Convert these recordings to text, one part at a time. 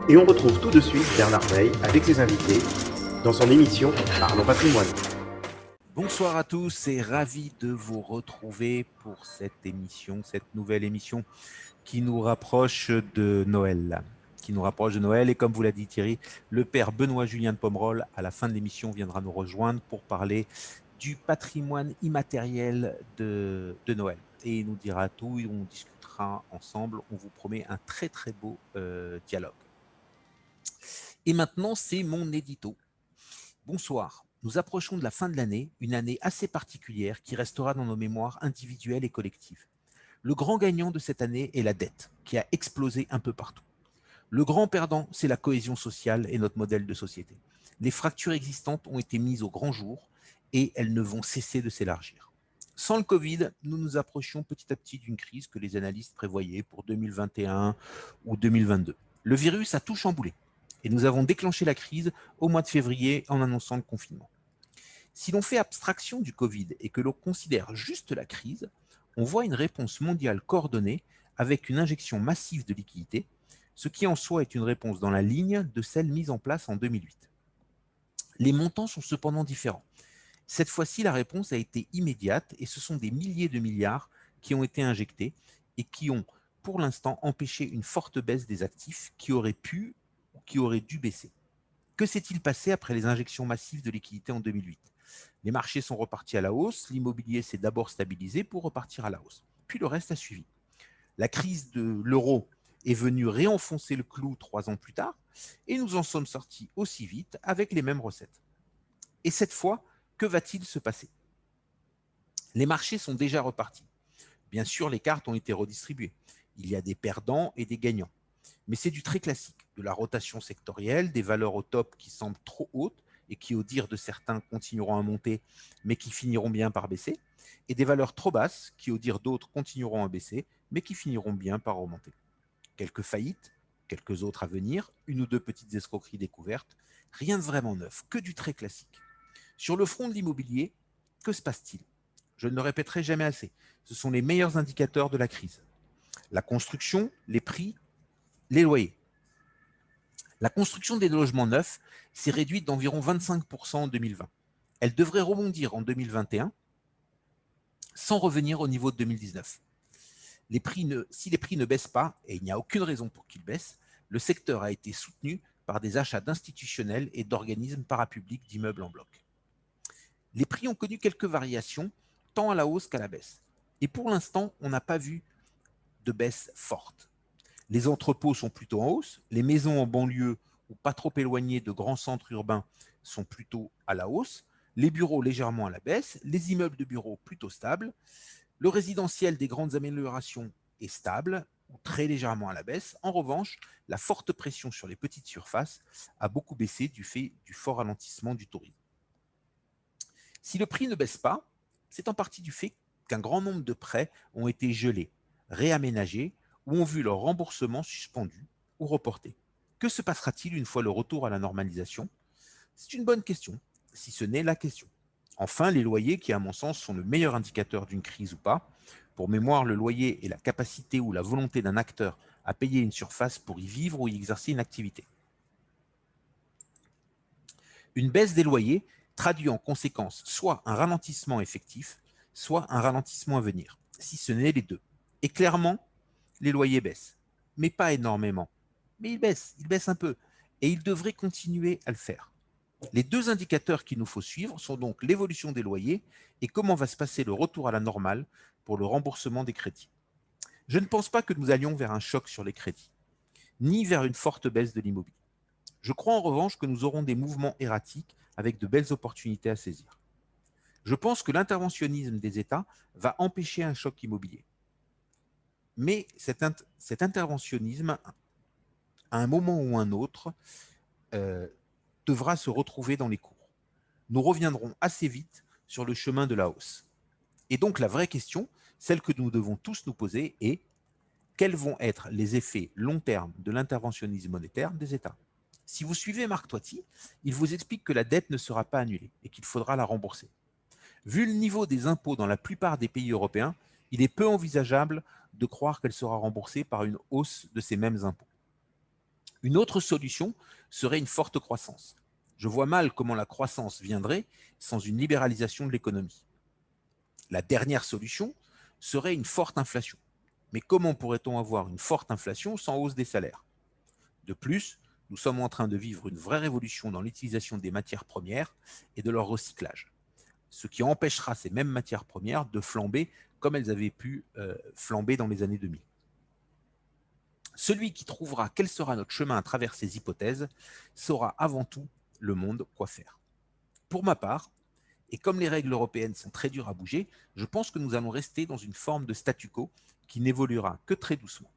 Et on retrouve tout de suite Bernard Veil avec ses invités dans son émission Parlons Patrimoine. Bonsoir à tous et ravi de vous retrouver pour cette émission, cette nouvelle émission qui nous rapproche de Noël. Et comme vous l'a dit Thierry, le père Benoît-Julien de Pomerol, à la fin de l'émission, viendra nous rejoindre pour parler du patrimoine immatériel de Noël. Et il nous dira tout et on discutera ensemble. On vous promet un très très beau dialogue. Et maintenant, c'est mon édito. Bonsoir. Nous approchons de la fin de l'année, une année assez particulière qui restera dans nos mémoires individuelles et collectives. Le grand gagnant de cette année est la dette, qui a explosé un peu partout. Le grand perdant, c'est la cohésion sociale et notre modèle de société. Les fractures existantes ont été mises au grand jour et elles ne vont cesser de s'élargir. Sans le Covid, nous nous approchions petit à petit d'une crise que les analystes prévoyaient pour 2021 ou 2022. Le virus a tout chamboulé et nous avons déclenché la crise au mois de février en annonçant le confinement. Si l'on fait abstraction du Covid et que l'on considère juste la crise, on voit une réponse mondiale coordonnée avec une injection massive de liquidités, ce qui en soi est une réponse dans la ligne de celle mise en place en 2008. Les montants sont cependant différents. Cette fois-ci, la réponse a été immédiate et ce sont des milliers de milliards qui ont été injectés et qui ont, pour l'instant, empêché une forte baisse des actifs qui auraient pu ou qui auraient dû baisser. Que s'est-il passé après les injections massives de liquidités en 2008 ? Les marchés sont repartis à la hausse, l'immobilier s'est d'abord stabilisé pour repartir à la hausse. Puis le reste a suivi. La crise de l'euro est venue réenfoncer le clou 3 ans plus tard et nous en sommes sortis aussi vite avec les mêmes recettes. Et cette fois, que va-t-il se passer ? Les marchés sont déjà repartis. Bien sûr, les cartes ont été redistribuées. Il y a des perdants et des gagnants. Mais c'est du très classique, de la rotation sectorielle, des valeurs au top qui semblent trop hautes et qui, au dire de certains, continueront à monter, mais qui finiront bien par baisser, et des valeurs trop basses qui, au dire d'autres, continueront à baisser, mais qui finiront bien par remonter. Quelques faillites, quelques autres à venir, une ou deux petites escroqueries découvertes, rien de vraiment neuf, que du très classique. Sur le front de l'immobilier, que se passe-t-il ? Je ne le répéterai jamais assez, ce sont les meilleurs indicateurs de la crise. La construction, les prix, les loyers. La construction des logements neufs s'est réduite d'environ 25% en 2020. Elle devrait rebondir en 2021 sans revenir au niveau de 2019. Si les prix ne baissent pas, et il n'y a aucune raison pour qu'ils baissent, le secteur a été soutenu par des achats d'institutionnels et d'organismes parapublics d'immeubles en bloc. Les prix ont connu quelques variations, tant à la hausse qu'à la baisse. Et pour l'instant, on n'a pas vu de baisse forte. Les entrepôts sont plutôt en hausse, les maisons en banlieue ou pas trop éloignées de grands centres urbains sont plutôt à la hausse, les bureaux légèrement à la baisse, les immeubles de bureaux plutôt stables, le résidentiel des grandes améliorations est stable ou très légèrement à la baisse. En revanche, la forte pression sur les petites surfaces a beaucoup baissé du fait du fort ralentissement du tourisme. Si le prix ne baisse pas, c'est en partie du fait qu'un grand nombre de prêts ont été gelés, réaménagés ou ont vu leur remboursement suspendu ou reporté. Que se passera-t-il une fois le retour à la normalisation ? C'est une bonne question, si ce n'est la question. Enfin, les loyers qui, à mon sens, sont le meilleur indicateur d'une crise ou pas. Pour mémoire, le loyer est la capacité ou la volonté d'un acteur à payer une surface pour y vivre ou y exercer une activité. Une baisse des loyers traduit en conséquence soit un ralentissement effectif, soit un ralentissement à venir, si ce n'est les deux. Et clairement, les loyers baissent, mais pas énormément. Mais ils baissent un peu, et ils devraient continuer à le faire. Les deux indicateurs qu'il nous faut suivre sont donc l'évolution des loyers et comment va se passer le retour à la normale pour le remboursement des crédits. Je ne pense pas que nous allions vers un choc sur les crédits, ni vers une forte baisse de l'immobilier. Je crois en revanche que nous aurons des mouvements erratiques avec de belles opportunités à saisir. Je pense que l'interventionnisme des États va empêcher un choc immobilier. Mais cet interventionnisme, à un moment ou un autre, devra se retrouver dans les cours. Nous reviendrons assez vite sur le chemin de la hausse. Et donc la vraie question, celle que nous devons tous nous poser, est quels vont être les effets long terme de l'interventionnisme monétaire des États ? Si vous suivez Marc Toiti, il vous explique que la dette ne sera pas annulée et qu'il faudra la rembourser. Vu le niveau des impôts dans la plupart des pays européens, il est peu envisageable de croire qu'elle sera remboursée par une hausse de ces mêmes impôts. Une autre solution serait une forte croissance. Je vois mal comment la croissance viendrait sans une libéralisation de l'économie. La dernière solution serait une forte inflation. Mais comment pourrait-on avoir une forte inflation sans hausse des salaires? De plus, nous sommes en train de vivre une vraie révolution dans l'utilisation des matières premières et de leur recyclage, ce qui empêchera ces mêmes matières premières de flamber comme elles avaient pu flamber dans les années 2000. Celui qui trouvera quel sera notre chemin à travers ces hypothèses saura avant tout le monde quoi faire. Pour ma part, et comme les règles européennes sont très dures à bouger, je pense que nous allons rester dans une forme de statu quo qui n'évoluera que très doucement.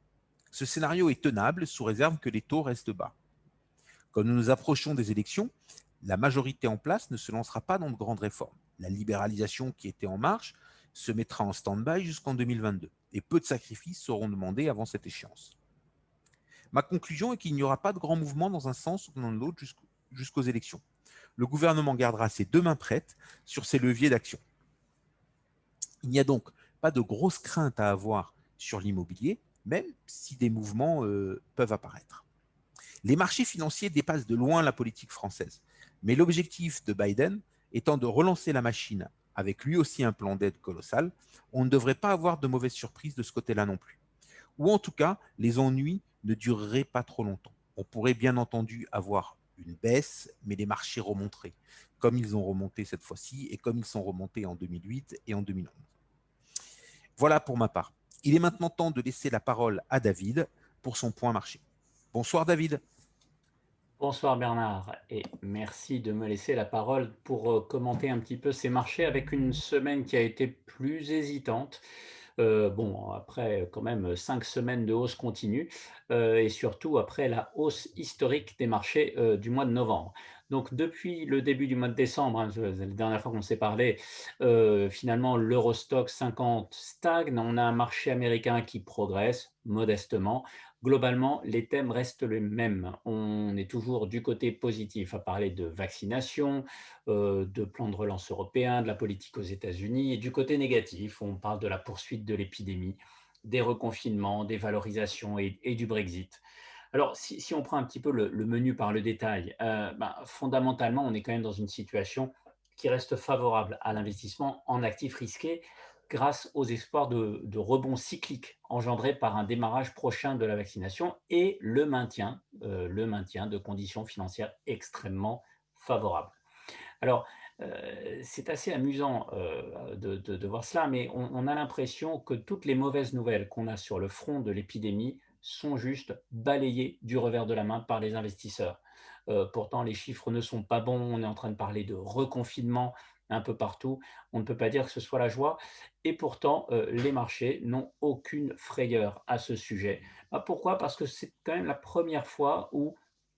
Ce scénario est tenable sous réserve que les taux restent bas. Comme nous nous approchons des élections, la majorité en place ne se lancera pas dans de grandes réformes. La libéralisation qui était en marche se mettra en stand-by jusqu'en 2022 et peu de sacrifices seront demandés avant cette échéance. Ma conclusion est qu'il n'y aura pas de grands mouvements dans un sens ou dans l'autre jusqu'aux élections. Le gouvernement gardera ses deux mains prêtes sur ses leviers d'action. Il n'y a donc pas de grosses craintes à avoir sur l'immobilier, même si des mouvements peuvent apparaître. Les marchés financiers dépassent de loin la politique française, mais l'objectif de Biden étant de relancer la machine avec lui aussi un plan d'aide colossal, on ne devrait pas avoir de mauvaises surprises de ce côté-là non plus. Ou en tout cas, les ennuis ne dureraient pas trop longtemps. On pourrait bien entendu avoir une baisse, mais les marchés remonteraient, comme ils ont remonté cette fois-ci et comme ils sont remontés en 2008 et en 2011. Voilà pour ma part. Il est maintenant temps de laisser la parole à David pour son point marché. Bonsoir David. Bonsoir Bernard et merci de me laisser la parole pour commenter un petit peu ces marchés avec une semaine qui a été plus hésitante. Bon, après quand même 5 semaines de hausse continue et surtout après la hausse historique des marchés du mois de novembre. Donc depuis le début du mois de décembre, hein, la dernière fois qu'on s'est parlé, finalement l'Eurostoxx 50 stagne, on a un marché américain qui progresse modestement. Globalement, les thèmes restent les mêmes. On est toujours du côté positif à parler de vaccination, de plan de relance européen, de la politique aux États-Unis, et du côté négatif, on parle de la poursuite de l'épidémie, des reconfinements, des valorisations et du Brexit. Alors, si on prend un petit peu le menu par le détail, fondamentalement, on est quand même dans une situation qui reste favorable à l'investissement en actifs risqués grâce aux espoirs de rebond cyclique engendrés par un démarrage prochain de la vaccination et le maintien de conditions financières extrêmement favorables. Alors, c'est assez amusant de voir cela, mais on a l'impression que toutes les mauvaises nouvelles qu'on a sur le front de l'épidémie sont juste balayées du revers de la main par les investisseurs. Pourtant, les chiffres ne sont pas bons, on est en train de parler de reconfinement un peu partout, on ne peut pas dire que ce soit la joie, et pourtant, les marchés n'ont aucune frayeur à ce sujet. Pourquoi? Parce que c'est quand même la première fois où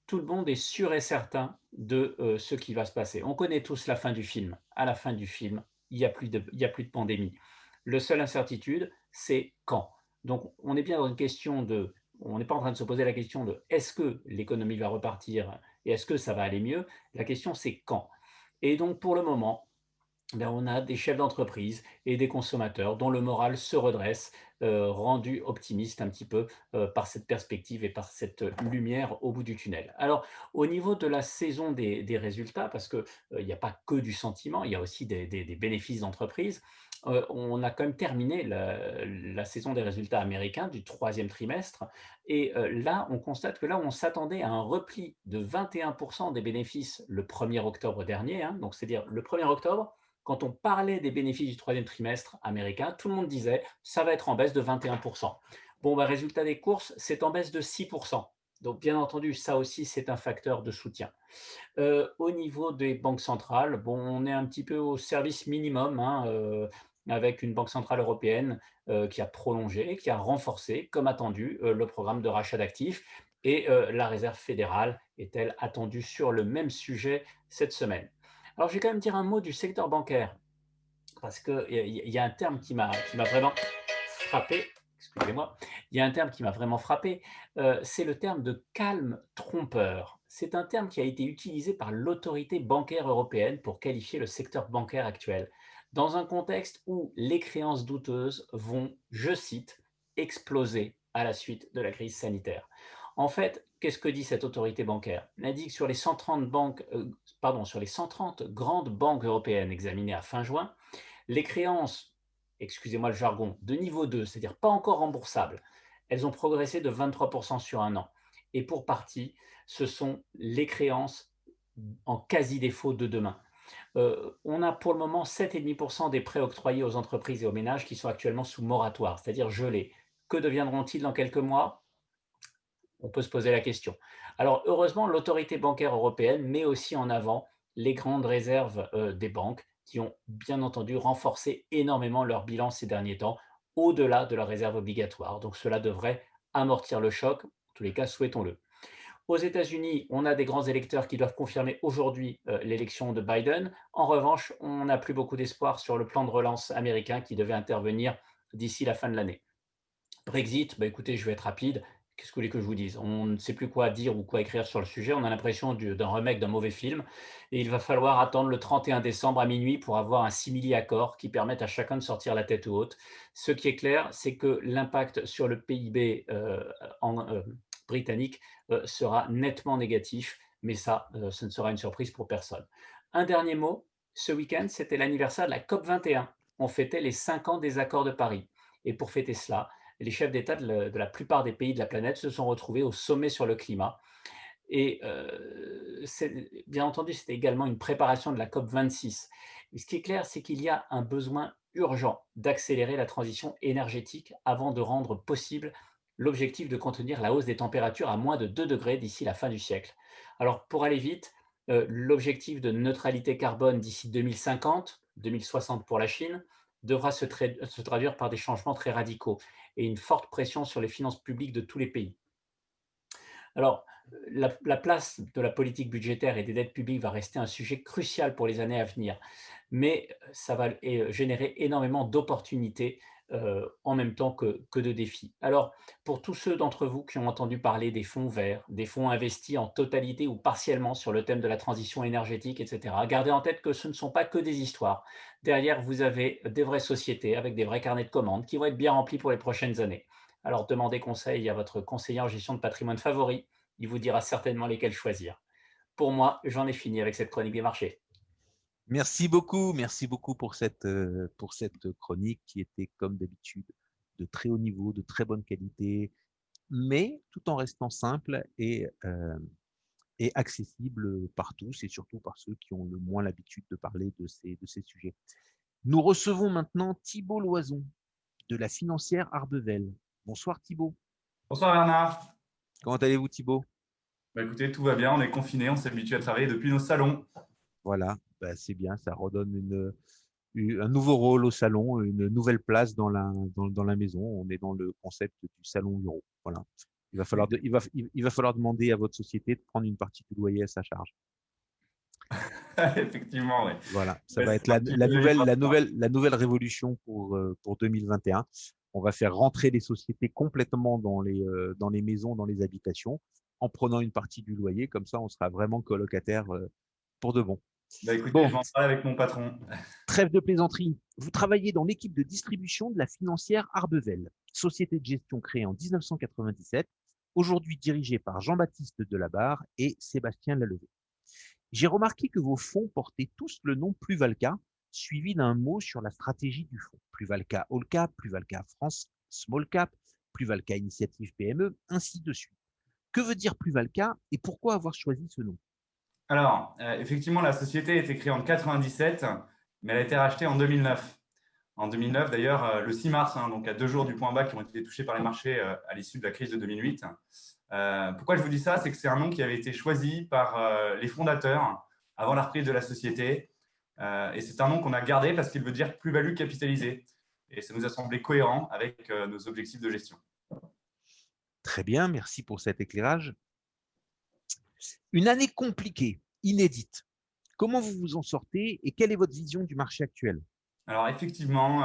tout le monde est sûr et certain de ce qui va se passer. On connaît tous la fin du film. À la fin du film, il y a plus de pandémie. Le seule incertitude, c'est quand. Donc, on est bien dans une question de. On n'est pas en train de se poser la question de est-ce que l'économie va repartir et est-ce que ça va aller mieux. La question, c'est quand. Et donc, pour le moment, on a des chefs d'entreprise et des consommateurs dont le moral se redresse, rendus optimistes un petit peu par cette perspective et par cette lumière au bout du tunnel. Alors, au niveau de la saison des résultats, parce qu'il n'y a pas que du sentiment, il y a aussi des bénéfices d'entreprise, on a quand même terminé la saison des résultats américains du troisième trimestre. Et là, on constate que là, on s'attendait à un repli de 21% des bénéfices le 1er octobre dernier. Hein, donc, c'est-à-dire le 1er octobre, quand on parlait des bénéfices du troisième trimestre américain, tout le monde disait ça va être en baisse de 21%. Bon, résultat des courses, c'est en baisse de 6%. Donc, bien entendu, ça aussi, c'est un facteur de soutien. Au niveau des banques centrales, bon, on est un petit peu au service minimum, hein, avec une banque centrale européenne qui a prolongé, qui a renforcé, comme attendu, le programme de rachat d'actifs. Et la Réserve fédérale est-elle attendue sur le même sujet cette semaine? Alors, je vais quand même dire un mot du secteur bancaire, parce qu'il y a un terme qui m'a vraiment frappé. Excusez-moi. Il y a un terme qui m'a vraiment frappé. C'est le terme de calme trompeur. C'est un terme qui a été utilisé par l'autorité bancaire européenne pour qualifier le secteur bancaire actuel, dans un contexte où les créances douteuses vont, je cite, exploser à la suite de la crise sanitaire. En fait, qu'est-ce que dit cette autorité bancaire? Elle dit que sur les 130 sur les 130 grandes banques européennes examinées à fin juin, les créances, excusez-moi le jargon, de niveau 2, c'est-à-dire pas encore remboursables, elles ont progressé de 23% sur un an. Et pour partie, ce sont les créances en quasi-défaut de demain. On a pour le moment 7,5% des prêts octroyés aux entreprises et aux ménages qui sont actuellement sous moratoire, c'est-à-dire gelés. Que deviendront-ils dans quelques mois? On peut se poser la question. Alors heureusement, l'autorité bancaire européenne met aussi en avant les grandes réserves des banques qui ont bien entendu renforcé énormément leur bilan ces derniers temps, au-delà de la réserve obligatoire. Donc cela devrait amortir le choc, en tous les cas, souhaitons-le. Aux États-Unis, on a des grands électeurs qui doivent confirmer aujourd'hui l'élection de Biden. En revanche, on n'a plus beaucoup d'espoir sur le plan de relance américain qui devait intervenir d'ici la fin de l'année. Brexit, bah écoutez, je vais être rapide. Qu'est-ce que vous voulez que je vous dise? On ne sait plus quoi dire ou quoi écrire sur le sujet. On a l'impression d'un remake d'un mauvais film. Et il va falloir attendre le 31 décembre à minuit pour avoir un simili-accord qui permette à chacun de sortir la tête haute. Ce qui est clair, c'est que l'impact sur le PIB britannique sera nettement négatif. Mais ça, ce ne sera une surprise pour personne. Un dernier mot. Ce week-end, c'était l'anniversaire de la COP 21. On fêtait les 5 ans des accords de Paris. Et pour fêter cela, les chefs d'État de la plupart des pays de la planète se sont retrouvés au sommet sur le climat. Et bien entendu, c'était également une préparation de la COP 26. Et ce qui est clair, c'est qu'il y a un besoin urgent d'accélérer la transition énergétique avant de rendre possible l'objectif de contenir la hausse des températures à moins de 2 degrés d'ici la fin du siècle. Alors, pour aller vite, l'objectif de neutralité carbone d'ici 2050, 2060 pour la Chine, devra se traduire par des changements très radicaux et une forte pression sur les finances publiques de tous les pays. Alors, la place de la politique budgétaire et des dettes publiques va rester un sujet crucial pour les années à venir, mais ça va générer énormément d'opportunités en même temps que de défis. Alors, pour tous ceux d'entre vous qui ont entendu parler des fonds verts, des fonds investis en totalité ou partiellement sur le thème de la transition énergétique, etc., gardez en tête que ce ne sont pas que des histoires. Derrière, vous avez des vraies sociétés avec des vrais carnets de commandes qui vont être bien remplis pour les prochaines années. Alors, demandez conseil à votre conseiller en gestion de patrimoine favori. Il vous dira certainement lesquels choisir. Pour moi, j'en ai fini avec cette chronique des marchés. Merci beaucoup pour cette chronique qui était comme d'habitude de très haut niveau, de très bonne qualité, mais tout en restant simple et accessible par tous et surtout par ceux qui ont le moins l'habitude de parler de ces sujets. Nous recevons maintenant Thibault Loison de la financière Arbevel. Bonsoir Thibault. Bonsoir Bernard. Comment allez-vous Thibault? Écoutez, tout va bien, on est confinés, on s'est habitué à travailler depuis nos salons. Voilà, c'est bien, ça redonne un nouveau rôle au salon, une nouvelle place dans la maison. On est dans le concept du salon bureau. Voilà. Il va falloir demander à votre société de prendre une partie du loyer à sa charge. Effectivement, oui. Voilà, ça va être la nouvelle révolution pour 2021. On va faire rentrer les sociétés complètement dans les maisons, dans les habitations, en prenant une partie du loyer. Comme ça, on sera vraiment colocataire pour de bon. Écoutez, bon, je vais en parler avec mon patron. Trêve de plaisanterie. Vous travaillez dans l'équipe de distribution de la financière Arbevel, société de gestion créée en 1997, aujourd'hui dirigée par Jean-Baptiste Delabarre et Sébastien Lalevé. J'ai remarqué que vos fonds portaient tous le nom Pluvalca, suivi d'un mot sur la stratégie du fonds. Pluvalca All Cap, Pluvalca France Small Cap, Pluvalca Initiative PME, ainsi de suite. Que veut dire Pluvalca et pourquoi avoir choisi ce nom? Alors, effectivement, la société a été créée en 1997, mais elle a été rachetée en 2009. En 2009, d'ailleurs, le 6 mars, donc à 2 jours du point bas qui ont été touchés par les marchés à l'issue de la crise de 2008. Pourquoi je vous dis ça? C'est que c'est un nom qui avait été choisi par les fondateurs avant la reprise de la société. Et c'est un nom qu'on a gardé parce qu'il veut dire plus-value capitalisée. Et ça nous a semblé cohérent avec nos objectifs de gestion. Très bien, merci pour cet éclairage. Une année compliquée, inédite. Comment vous vous en sortez et quelle est votre vision du marché actuel? Alors effectivement,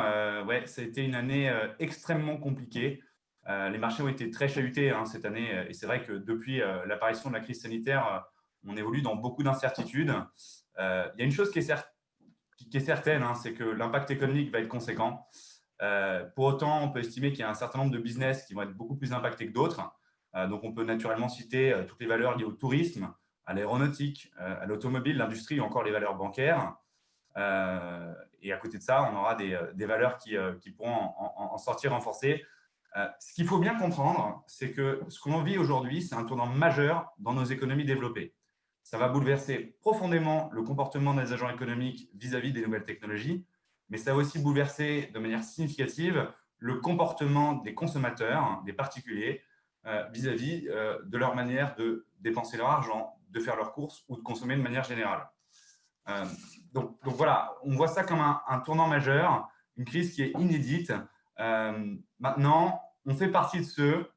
ça a été une année extrêmement compliquée. Les marchés ont été très chahutés cette année et c'est vrai que depuis l'apparition de la crise sanitaire, on évolue dans beaucoup d'incertitudes. Il y a une chose qui est certaine, c'est que l'impact économique va être conséquent. Pour autant, on peut estimer qu'il y a un certain nombre de business qui vont être beaucoup plus impactés que d'autres. Donc, on peut naturellement citer toutes les valeurs liées au tourisme, à l'aéronautique, à l'automobile, l'industrie ou encore les valeurs bancaires. Et à côté de ça, on aura des valeurs qui pourront en sortir renforcées. Ce qu'il faut bien comprendre, c'est que ce que l'on vit aujourd'hui, c'est un tournant majeur dans nos économies développées. Ça va bouleverser profondément le comportement des agents économiques vis-à-vis des nouvelles technologies, mais ça va aussi bouleverser de manière significative le comportement des consommateurs, des particuliers, vis-à-vis de leur manière de dépenser leur argent, de faire leurs courses ou de consommer de manière générale. Donc voilà, on voit ça comme un tournant majeur, une crise qui est inédite. Maintenant, on fait partie de ceux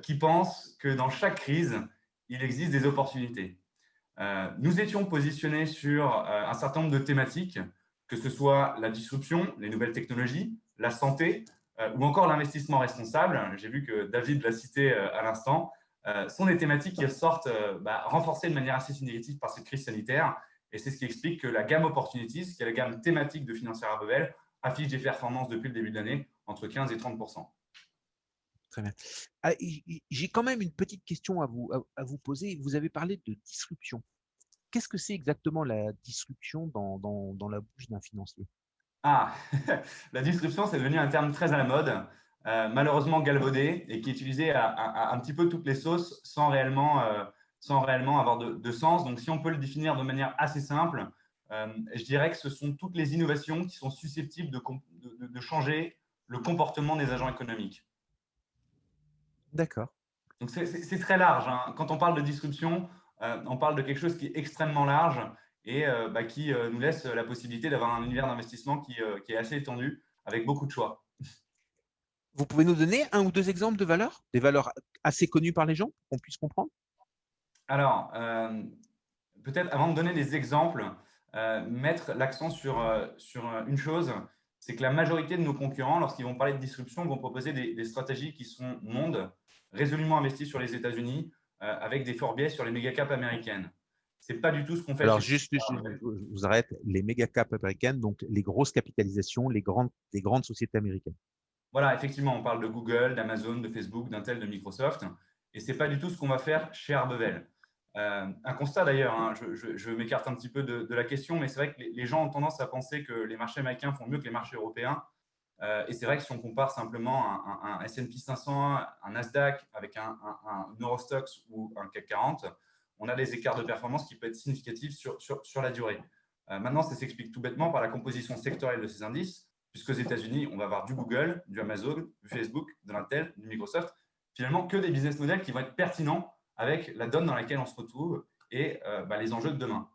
qui pensent que dans chaque crise, il existe des opportunités. Nous étions positionnés sur un certain nombre de thématiques, que ce soit la disruption, les nouvelles technologies, la santé ou encore l'investissement responsable. J'ai vu que David l'a cité à l'instant. Sont des thématiques qui sortent renforcées de manière assez significative par cette crise sanitaire. Et c'est ce qui explique que la gamme Opportunities, qui est la gamme thématique de Financière Abbeville, affiche des performances depuis le début de l'année entre 15 et 30%. Très bien. J'ai quand même une petite question à vous poser. Vous avez parlé de disruption. Qu'est-ce que c'est exactement la disruption dans la bouche d'un financier? Ah, la disruption, c'est devenu un terme très à la mode, malheureusement galvaudé et qui est utilisé à un petit peu toutes les sauces sans réellement avoir de sens. Donc, si on peut le définir de manière assez simple, je dirais que ce sont toutes les innovations qui sont susceptibles de changer le comportement des agents économiques. D'accord. Donc, c'est très large, hein. Quand on parle de disruption, on parle de quelque chose qui est extrêmement large et qui nous laisse la possibilité d'avoir un univers d'investissement qui est assez étendu avec beaucoup de choix. Vous pouvez nous donner un ou deux exemples de valeurs, des valeurs assez connues par les gens, qu'on puisse comprendre? Alors, peut-être avant de donner des exemples, mettre l'accent sur une chose, c'est que la majorité de nos concurrents, lorsqu'ils vont parler de disruption, vont proposer des stratégies qui sont mondes, résolument investies sur les États-Unis, avec des forts biais sur les méga-caps américaines. Ce n'est pas du tout ce qu'on fait Alors, chez je vous arrête, les méga caps américaines, donc les grosses capitalisations, les grandes sociétés américaines. Voilà, effectivement, on parle de Google, d'Amazon, de Facebook, d'Intel, de Microsoft, et ce n'est pas du tout ce qu'on va faire chez Abbeville. Un constat d'ailleurs, hein, je m'écarte un petit peu de la question, mais c'est vrai que les gens ont tendance à penser que les marchés américains font mieux que les marchés européens. Et c'est vrai que si on compare simplement un S&P 500, un Nasdaq avec un Eurostoxx ou un CAC 40, on a des écarts de performance qui peuvent être significatifs sur la durée. Maintenant, ça s'explique tout bêtement par la composition sectorielle de ces indices, puisqu'aux États-Unis, on va avoir du Google, du Amazon, du Facebook, de l'Intel, du Microsoft, finalement que des business models qui vont être pertinents avec la donne dans laquelle on se retrouve et les enjeux de demain.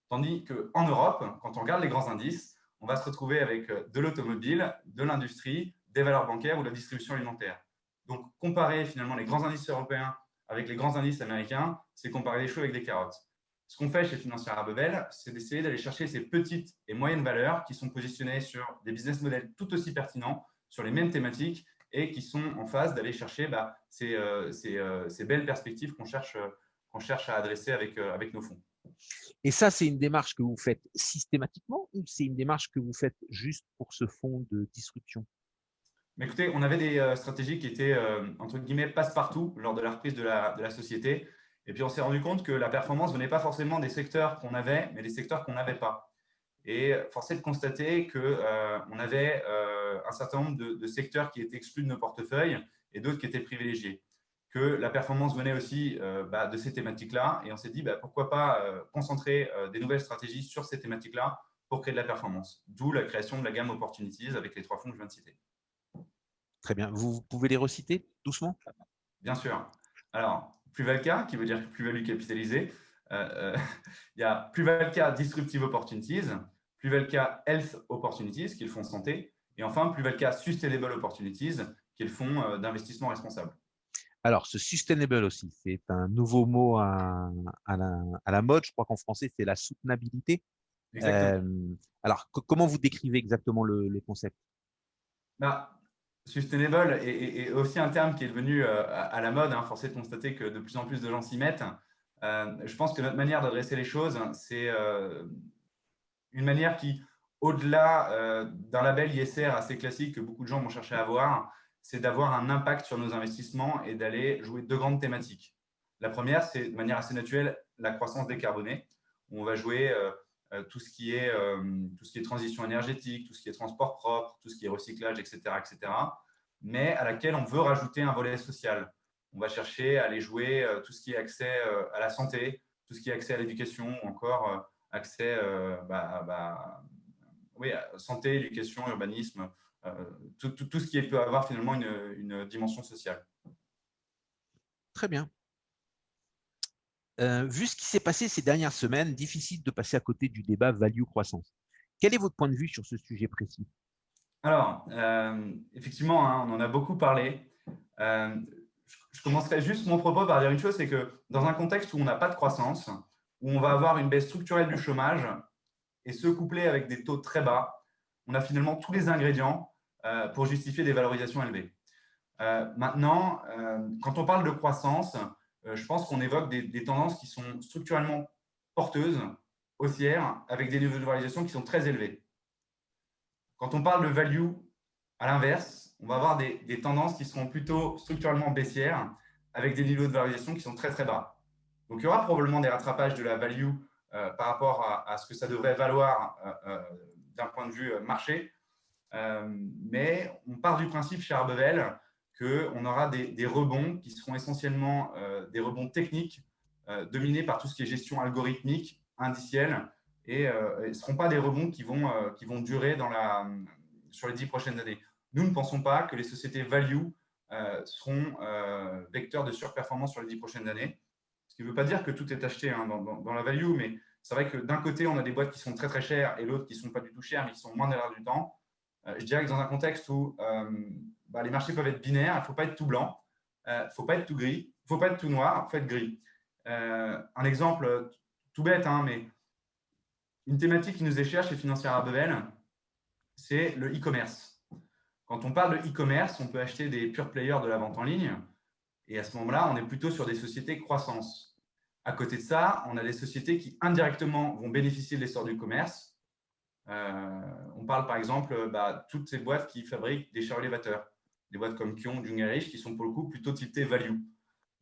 Tandis qu'en Europe, quand on regarde les grands indices, on va se retrouver avec de l'automobile, de l'industrie, des valeurs bancaires ou de la distribution alimentaire. Donc, comparer finalement les grands indices européens avec les grands indices américains, c'est comparer les choux avec des carottes. Ce qu'on fait chez Financière Abbeville, c'est d'essayer d'aller chercher ces petites et moyennes valeurs qui sont positionnées sur des business models tout aussi pertinents, sur les mêmes thématiques et qui sont en phase d'aller chercher ces belles perspectives qu'on cherche à adresser avec nos fonds. Et ça, c'est une démarche que vous faites systématiquement ou c'est une démarche que vous faites juste pour ce fonds de disruption? Mais écoutez, on avait des stratégies qui étaient, entre guillemets, passe-partout lors de la reprise de la société. Et puis, on s'est rendu compte que la performance ne venait pas forcément des secteurs qu'on avait, mais des secteurs qu'on n'avait pas. Et force est de constater qu'on avait un certain nombre de secteurs qui étaient exclus de nos portefeuilles et d'autres qui étaient privilégiés. Que la performance venait aussi de ces thématiques-là. Et on s'est dit, pourquoi pas concentrer des nouvelles stratégies sur ces thématiques-là pour créer de la performance. D'où la création de la gamme Opportunities avec les 3 fonds que je viens de citer. Très bien. Vous pouvez les reciter doucement? Bien sûr. Alors, Plus-Valca, qui veut dire plus-value capitalisée. Il y a Plus-Valca Disruptive Opportunities, Plus-Valca Health Opportunities, qui est le fonds santé, et enfin Plus-Valca Sustainable Opportunities, qui est le fonds d'investissement responsable. Alors, ce sustainable aussi, c'est un nouveau mot à la mode. Je crois qu'en français, c'est la soutenabilité. Alors, comment vous décrivez exactement le concept? Sustainable est aussi un terme qui est devenu à la mode. Force est de constater que de plus en plus de gens s'y mettent. Je pense que notre manière d'adresser les choses, c'est une manière qui, au-delà d'un label ISR assez classique que beaucoup de gens vont chercher à avoir, c'est d'avoir un impact sur nos investissements et d'aller jouer deux grandes thématiques. La première, c'est de manière assez naturelle la croissance décarbonée, où on va jouer tout ce qui est transition énergétique, tout ce qui est transport propre, tout ce qui est recyclage, etc., mais à laquelle on veut rajouter un volet social. On va chercher à aller jouer tout ce qui est accès à la santé, tout ce qui est accès à l'éducation, ou encore accès santé, éducation, urbanisme, tout ce qui peut avoir finalement une dimension sociale. Très bien. Vu ce qui s'est passé ces dernières semaines, difficile de passer à côté du débat value-croissance. Quel est votre point de vue sur ce sujet précis? Alors, effectivement, hein, on en a beaucoup parlé. Je commencerai juste mon propos par dire une chose, c'est que dans un contexte où on n'a pas de croissance, où on va avoir une baisse structurelle du chômage, et ce couplé avec des taux très bas, on a finalement tous les ingrédients pour justifier des valorisations élevées. Maintenant, quand on parle de croissance, je pense qu'on évoque des tendances qui sont structurellement porteuses, haussières, avec des niveaux de valorisation qui sont très élevés. Quand on parle de value, à l'inverse, on va avoir des tendances qui seront plutôt structurellement baissières, avec des niveaux de valorisation qui sont très, très bas. Donc, il y aura probablement des rattrapages de la value par rapport à ce que ça devrait valoir d'un point de vue marché. Mais on part du principe chez Arbevel qu'on aura des rebonds qui seront essentiellement des rebonds techniques dominés par tout ce qui est gestion algorithmique, indicielle, et ce ne seront pas des rebonds qui vont durer sur les 10 prochaines années. Nous ne pensons pas que les sociétés value seront vecteurs de surperformance sur les 10 prochaines années. Ce qui ne veut pas dire que tout est acheté dans la value, mais c'est vrai que d'un côté, on a des boîtes qui sont très, très chères et l'autre qui ne sont pas du tout chères, mais qui sont moins dans l'air du temps. Je dirais que dans un contexte où les marchés peuvent être binaires, il ne faut pas être tout blanc, il ne faut pas être tout gris, il ne faut pas être tout noir, il faut être gris. Un exemple tout bête, hein, mais une thématique qui nous est chère chez Financière Arbevel, c'est le e-commerce. Quand on parle de e-commerce, on peut acheter des pure players de la vente en ligne. Et à ce moment-là, on est plutôt sur des sociétés croissance. À côté de ça, on a des sociétés qui indirectement vont bénéficier de l'essor du commerce. On parle par exemple toutes ces boîtes qui fabriquent des chars élévateurs, des boîtes comme Kion, Jungerich, qui sont pour le coup plutôt tiltées value.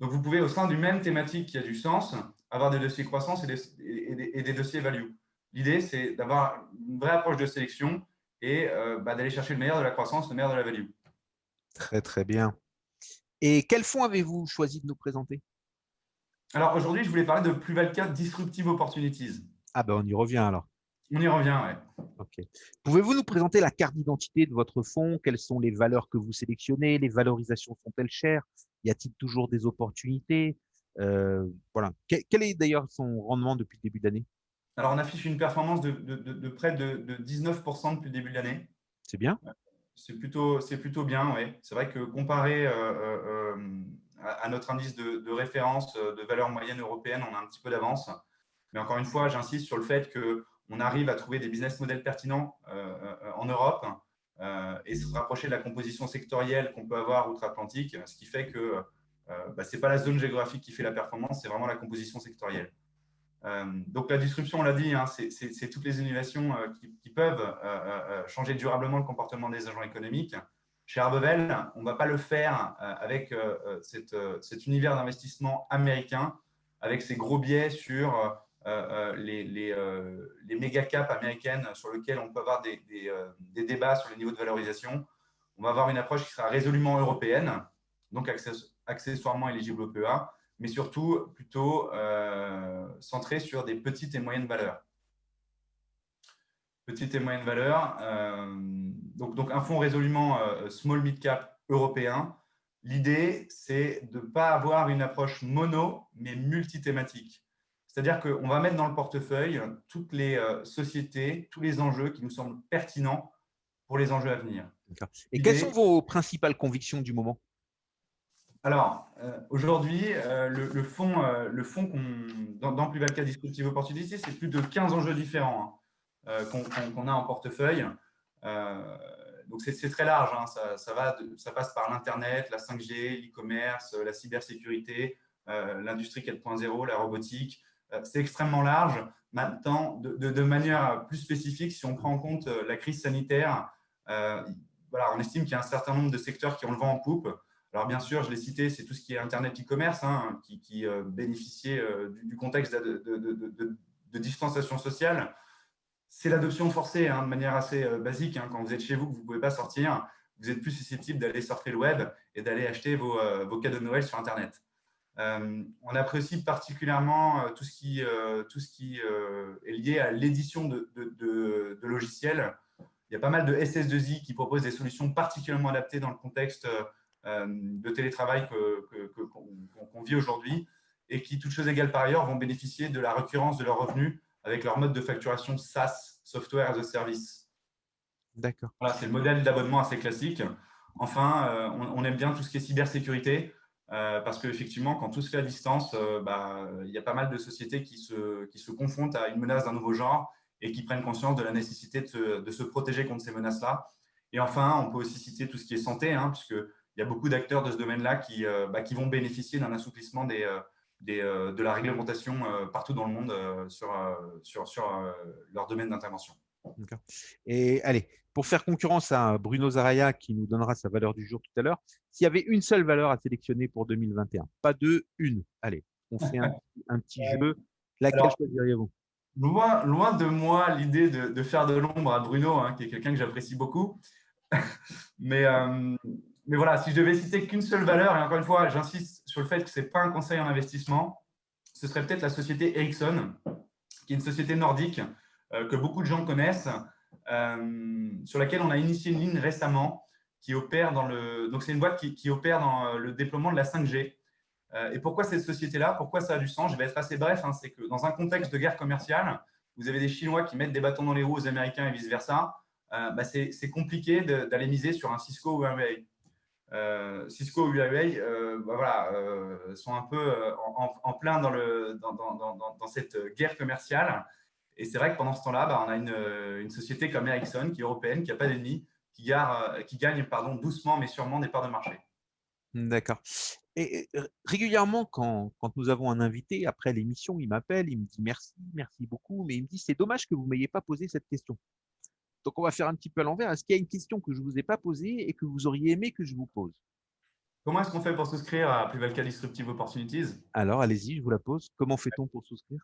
Donc, vous pouvez au sein d'une même thématique qui a du sens avoir des dossiers croissance et des dossiers value. L'idée, c'est d'avoir une vraie approche de sélection et d'aller chercher le meilleur de la croissance, le meilleur de la value. Très, très bien. Et quel fonds avez-vous choisi de nous présenter? Alors, aujourd'hui, je voulais parler de Plus-Valka Disruptive Opportunities. Ah ben, on y revient alors. On y revient, oui. Ok. Pouvez-vous nous présenter la carte d'identité de votre fonds? Quelles sont les valeurs que vous sélectionnez? Les valorisations sont-elles chères? Y a-t-il toujours des opportunités? Voilà. Quel est d'ailleurs son rendement depuis le début d'année? Alors, on affiche une performance de près de 19% depuis le début de l'année. C'est bien. C'est plutôt bien, oui. C'est vrai que comparé à notre indice de référence de valeur moyenne européenne, on a un petit peu d'avance. Mais encore une fois, j'insiste sur le fait qu'on arrive à trouver des business models pertinents en Europe et se rapprocher de la composition sectorielle qu'on peut avoir outre-Atlantique, ce qui fait que ce n'est pas la zone géographique qui fait la performance, c'est vraiment la composition sectorielle. Donc, la disruption, on l'a dit, hein, c'est toutes les innovations qui peuvent changer durablement le comportement des agents économiques. Chez Arbevel, on ne va pas le faire avec cet univers d'investissement américain, avec ces gros biais sur les méga caps américaines sur lesquelles on peut avoir des débats sur les niveaux de valorisation. On va avoir une approche qui sera résolument européenne, donc accessoirement éligible au PEA, mais surtout plutôt centré sur des petites et moyennes valeurs. Petites et moyennes valeurs, donc un fonds résolument small mid cap européen. L'idée, c'est de ne pas avoir une approche mono, mais multithématique. C'est-à-dire qu'on va mettre dans le portefeuille toutes les sociétés, tous les enjeux qui nous semblent pertinents pour les enjeux à venir. Et quelles sont vos principales convictions du moment? Alors, aujourd'hui, le fonds dans Plus-Valka Disruptive Opportunity, c'est plus de 15 enjeux différents qu'on a en portefeuille. Donc, c'est très large. Hein. Ça passe par l'Internet, la 5G, l'e-commerce, la cybersécurité, l'industrie 4.0, la robotique. C'est extrêmement large. Maintenant, de manière plus spécifique, si on prend en compte la crise sanitaire, voilà, on estime qu'il y a un certain nombre de secteurs qui ont le vent en poupe. Alors, bien sûr, je l'ai cité, c'est tout ce qui est Internet e-commerce, hein, qui bénéficiait du contexte de distanciation sociale. C'est l'adoption forcée, hein, de manière assez basique. Hein. Quand vous êtes chez vous, que vous ne pouvez pas sortir, vous êtes plus susceptible d'aller surfer le web et d'aller acheter vos cadeaux de Noël sur Internet. On apprécie particulièrement tout ce qui est lié à l'édition de logiciels. Il y a pas mal de SS2I qui proposent des solutions particulièrement adaptées dans le contexte de télétravail qu'on vit aujourd'hui et qui, toutes choses égales par ailleurs, vont bénéficier de la récurrence de leurs revenus avec leur mode de facturation SaaS, Software as a Service. D'accord. Voilà, c'est le modèle d'abonnement assez classique. Enfin, on aime bien tout ce qui est cybersécurité parce qu'effectivement, quand tout se fait à distance, il y a pas mal de sociétés qui se confrontent à une menace d'un nouveau genre et qui prennent conscience de la nécessité de se protéger contre ces menaces-là. Et enfin, on peut aussi citer tout ce qui est santé, hein, puisqu'il y a beaucoup d'acteurs de ce domaine-là qui vont bénéficier d'un assouplissement de la réglementation partout dans le monde sur leur domaine d'intervention. D'accord. Et allez, pour faire concurrence à Bruno Zaraya qui nous donnera sa valeur du jour tout à l'heure, s'il y avait une seule valeur à sélectionner pour 2021, pas deux, une. Allez, on fait un petit jeu. Laquelle choisiriez-vous? Loin de moi l'idée de faire de l'ombre à Bruno, hein, qui est quelqu'un que j'apprécie beaucoup. mais voilà, si je devais citer qu'une seule valeur, et encore une fois, j'insiste sur le fait que ce n'est pas un conseil en investissement, ce serait peut-être la société Ericsson, qui est une société nordique que beaucoup de gens connaissent, sur laquelle on a initié une ligne récemment qui opère donc c'est une boîte qui opère dans le déploiement de la 5G. Et pourquoi cette société-là? Pourquoi ça a du sens? Je vais être assez bref. Hein, c'est que dans un contexte de guerre commerciale, vous avez des Chinois qui mettent des bâtons dans les roues aux Américains et vice-versa. C'est compliqué d'aller miser sur un Cisco ou un Huawei. Cisco ou Huawei sont un peu en plein dans cette guerre commerciale. Et c'est vrai que pendant ce temps-là, on a une société comme Ericsson, qui est européenne, qui n'a pas d'ennemis, qui gagne doucement mais sûrement des parts de marché. D'accord. Et régulièrement, quand nous avons un invité, après l'émission, il m'appelle, il me dit merci beaucoup, mais il me dit c'est dommage que vous ne m'ayez pas posé cette question. Donc, on va faire un petit peu à l'envers. Est-ce qu'il y a une question que je ne vous ai pas posée et que vous auriez aimé que je vous pose? Comment est-ce qu'on fait pour souscrire à Pluvalca Disruptive Opportunities? Alors, allez-y, je vous la pose. Comment fait-on pour souscrire?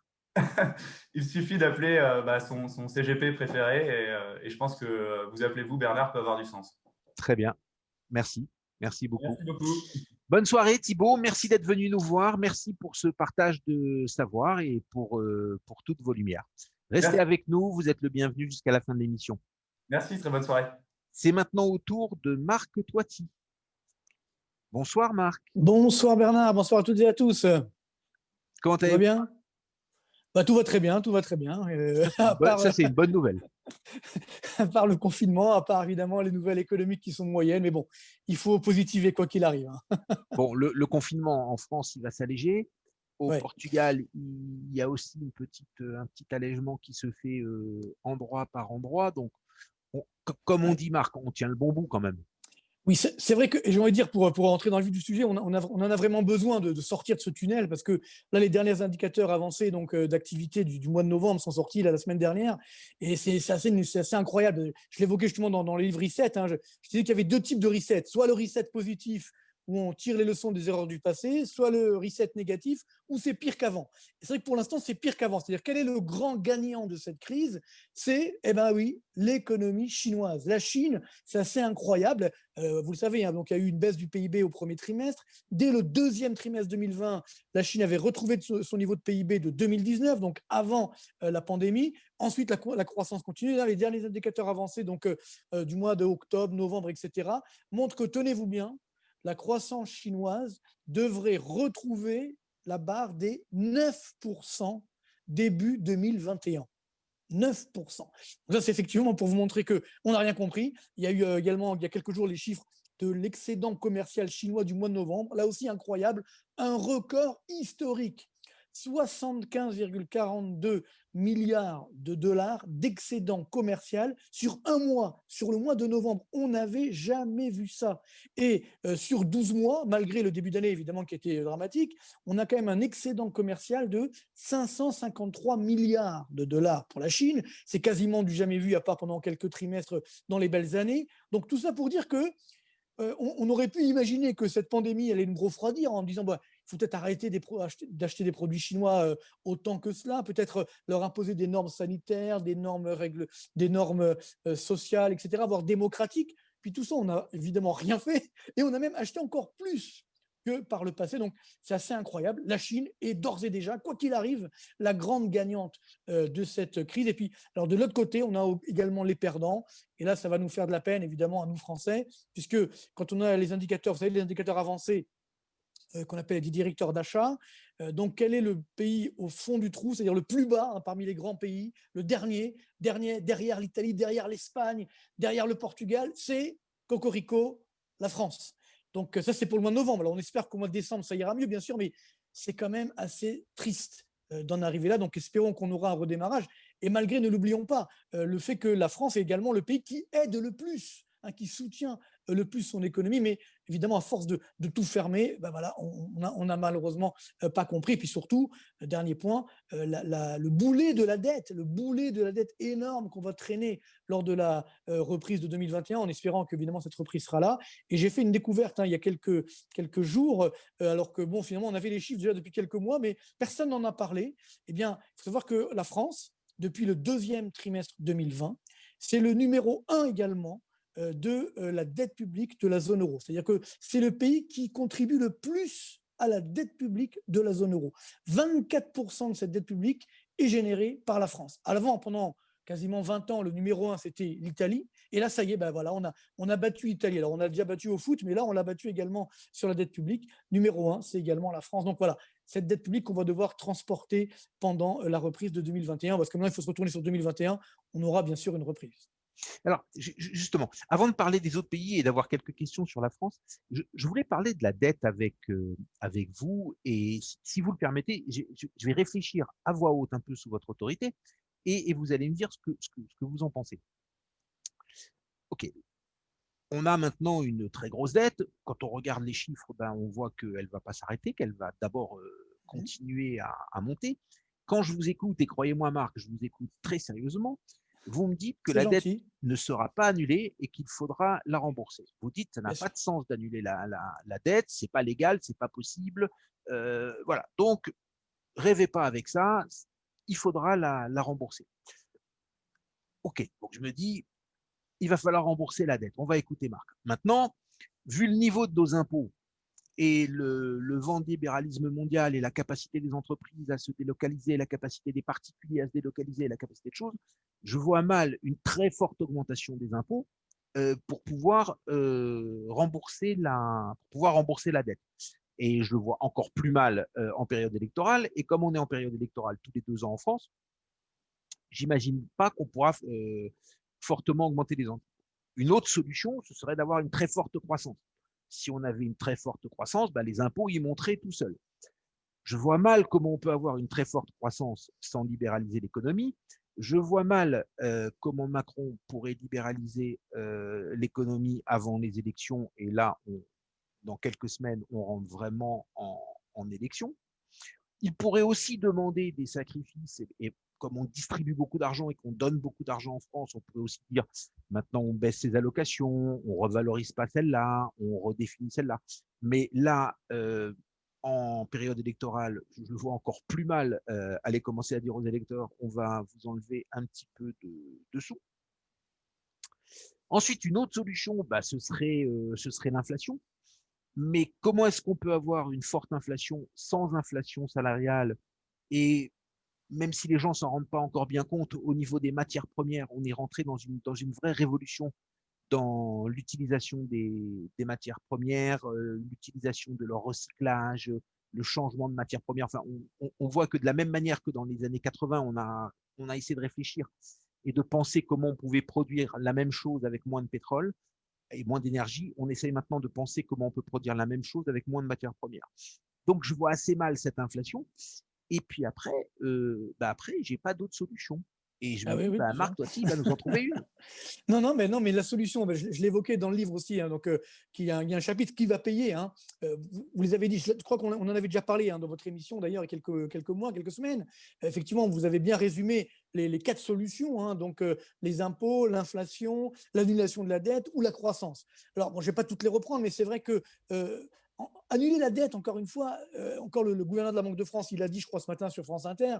Il suffit d'appeler son CGP préféré et je pense que vous appelez vous, Bernard, peut avoir du sens. Très bien. Merci. Merci beaucoup. Merci beaucoup. Bonne soirée, Thibaut. Merci d'être venu nous voir. Merci pour ce partage de savoir et pour toutes vos lumières. Restez Merci. avec nous. Vous êtes le bienvenu jusqu'à la fin de l'émission. Merci, très bonne soirée. C'est maintenant au tour de Marc Toiti. Bonsoir, Marc. Bonsoir Bernard, bonsoir à toutes et à tous. Comment Tout va allez-vous? bien? Tout va très bien, tout va très bien. Ça, c'est une bonne nouvelle. À part le confinement, à part évidemment les nouvelles économiques qui sont moyennes, mais bon, il faut positiver quoi qu'il arrive. Bon, le confinement en France, il va s'alléger. Au Ouais. Portugal, il y a aussi un petit allègement qui se fait endroit par endroit. Donc, comme on dit, Marc, on tient le bon bout quand même. Oui, c'est vrai que, et j'ai envie de dire, pour rentrer dans le vif du sujet, on en a vraiment besoin de sortir de ce tunnel parce que là, les derniers indicateurs avancés d'activité du mois de novembre sont sortis la semaine dernière et c'est assez incroyable. Je l'évoquais justement dans les livres reset. Hein, je disais qu'il y avait deux types de reset. Soit le reset positif où on tire les leçons des erreurs du passé, soit le reset négatif où c'est pire qu'avant. C'est vrai que pour l'instant, c'est pire qu'avant. C'est-à-dire, quel est le grand gagnant de cette crise? C'est, l'économie chinoise. La Chine, c'est assez incroyable. Vous le savez, hein, donc il y a eu une baisse du PIB au premier trimestre. Dès le deuxième trimestre 2020, la Chine avait retrouvé son niveau de PIB de 2019, donc avant la pandémie. Ensuite, la croissance continue. Là, les derniers indicateurs avancés du mois d'octobre, novembre, etc., montrent que, tenez-vous bien, la croissance chinoise devrait retrouver la barre des 9% début 2021. 9%. Donc ça, c'est effectivement pour vous montrer qu'on n'a rien compris. Il y a eu également, il y a quelques jours, les chiffres de l'excédent commercial chinois du mois de novembre. Là aussi, incroyable, un record historique. 75,42 milliards de dollars d'excédent commercial sur un mois, sur le mois de novembre. On n'avait jamais vu ça. Et sur 12 mois, malgré le début d'année évidemment qui était dramatique, on a quand même un excédent commercial de 553 milliards de dollars pour la Chine. C'est quasiment du jamais vu, à part pendant quelques trimestres dans les belles années. Donc tout ça pour dire que on aurait pu imaginer que cette pandémie allait nous refroidir en disant bah, il faut peut-être arrêter d'acheter des produits chinois autant que cela, peut-être leur imposer des normes sanitaires, des normes, des normes sociales, etc., voire démocratiques. Puis tout ça, on n'a évidemment rien fait et on a même acheté encore plus que par le passé. Donc, c'est assez incroyable. La Chine est d'ores et déjà, quoi qu'il arrive, la grande gagnante de cette crise. Et puis, alors de l'autre côté, on a également les perdants. Et là, ça va nous faire de la peine, évidemment, à nous Français, puisque quand on a les indicateurs, vous savez, les indicateurs avancés, qu'on appelle des directeurs d'achat. Donc, quel est le pays au fond du trou, c'est-à-dire le plus bas parmi les grands pays, le dernier derrière l'Italie, derrière l'Espagne, derrière le Portugal, c'est Cocorico, la France. Donc, ça, c'est pour le mois de novembre. Alors, on espère qu'au mois de décembre, ça ira mieux, bien sûr, mais c'est quand même assez triste d'en arriver là. Donc, espérons qu'on aura un redémarrage. Et malgré, ne l'oublions pas, le fait que la France est également le pays qui aide le plus, qui soutient le plus son économie, mais évidemment, à force de tout fermer, ben voilà, on n'a malheureusement pas compris. Et puis surtout, dernier point, le boulet de la dette énorme qu'on va traîner lors de la reprise de 2021, en espérant qu'évidemment cette reprise sera là. Et j'ai fait une découverte il y a quelques jours, alors que bon, finalement, on avait les chiffres déjà depuis quelques mois, mais personne n'en a parlé. Eh bien, il faut savoir que la France, depuis le deuxième trimestre 2020, c'est le numéro 1 également de la dette publique de la zone euro. C'est-à-dire que c'est le pays qui contribue le plus à la dette publique de la zone euro. 24% de cette dette publique est générée par la France. Avant, pendant quasiment 20 ans, le numéro 1, c'était l'Italie. Et là, ça y est, ben voilà, on a battu l'Italie. Alors, on a déjà battu au foot, mais là, on l'a battu également sur la dette publique. Numéro 1, c'est également la France. Donc voilà, cette dette publique qu'on va devoir transporter pendant la reprise de 2021, parce que maintenant, il faut se retourner sur 2021. On aura bien sûr une reprise. Alors, justement, avant de parler des autres pays et d'avoir quelques questions sur la France, je voulais parler de la dette avec vous. Et si vous le permettez, je vais réfléchir à voix haute un peu sous votre autorité et vous allez me dire ce que vous en pensez. OK. On a maintenant une très grosse dette. Quand on regarde les chiffres, ben, on voit qu'elle ne va pas s'arrêter, qu'elle va d'abord continuer à monter. Quand je vous écoute, et croyez-moi Marc, je vous écoute très sérieusement, vous me dites que la dette ne sera pas annulée et qu'il faudra la rembourser. Vous dites que ça n'a pas de sens d'annuler la dette, c'est pas légal, c'est pas possible. Voilà. Donc, rêvez pas avec ça, il faudra la rembourser. OK. Donc, je me dis, il va falloir rembourser la dette. On va écouter Marc. Maintenant, vu le niveau de nos impôts et le vent de libéralisme mondial et la capacité des entreprises à se délocaliser, la capacité des particuliers à se délocaliser, la capacité de choses, je vois mal une très forte augmentation des impôts pour pouvoir rembourser la dette. Et je le vois encore plus mal en période électorale. Et comme on est en période électorale tous les 2 ans en France, j'imagine pas qu'on pourra fortement augmenter les impôts. Une autre solution, ce serait d'avoir une très forte croissance. Si on avait une très forte croissance, ben les impôts y monteraient tout seuls. Je vois mal comment on peut avoir une très forte croissance sans libéraliser l'économie. Je vois mal comment Macron pourrait libéraliser l'économie avant les élections. Et là, dans quelques semaines, on rentre vraiment en élection. Il pourrait aussi demander des sacrifices et comme on distribue beaucoup d'argent et qu'on donne beaucoup d'argent en France, on pourrait aussi dire maintenant on baisse ses allocations, on revalorise pas celle-là, on redéfinit celle-là. Mais là, en période électorale, je le vois encore plus mal aller commencer à dire aux électeurs on va vous enlever un petit peu de sous. Ensuite, une autre solution, bah, ce serait l'inflation. Mais comment est-ce qu'on peut avoir une forte inflation sans inflation salariale? Et même si les gens s'en rendent pas encore bien compte, au niveau des matières premières, on est rentré dans une vraie révolution dans l'utilisation des matières premières, l'utilisation de leur recyclage, le changement de matières premières. Enfin, on voit que de la même manière que dans les années 80, on a essayé de réfléchir et de penser comment on pouvait produire la même chose avec moins de pétrole et moins d'énergie. On essaye maintenant de penser comment on peut produire la même chose avec moins de matières premières. Donc, je vois assez mal cette inflation. Et puis après, j'ai pas d'autre solution. Et je Ah me oui, dis, oui, bien sûr. Marc, toi aussi, il va nous en trouver une. Non, mais la solution, je l'évoquais dans le livre aussi, hein, donc il y a un chapitre qui va payer. Hein. Vous les avez dit, je crois qu'on en avait déjà parlé dans votre émission d'ailleurs il y a quelques mois, quelques semaines. Effectivement, vous avez bien résumé les 4 solutions, hein, donc les impôts, l'inflation, l'annulation de la dette ou la croissance. Alors, bon, je ne vais pas toutes les reprendre, mais c'est vrai que annuler la dette, encore une fois, encore le gouverneur de la Banque de France, il a dit, je crois, ce matin sur France Inter,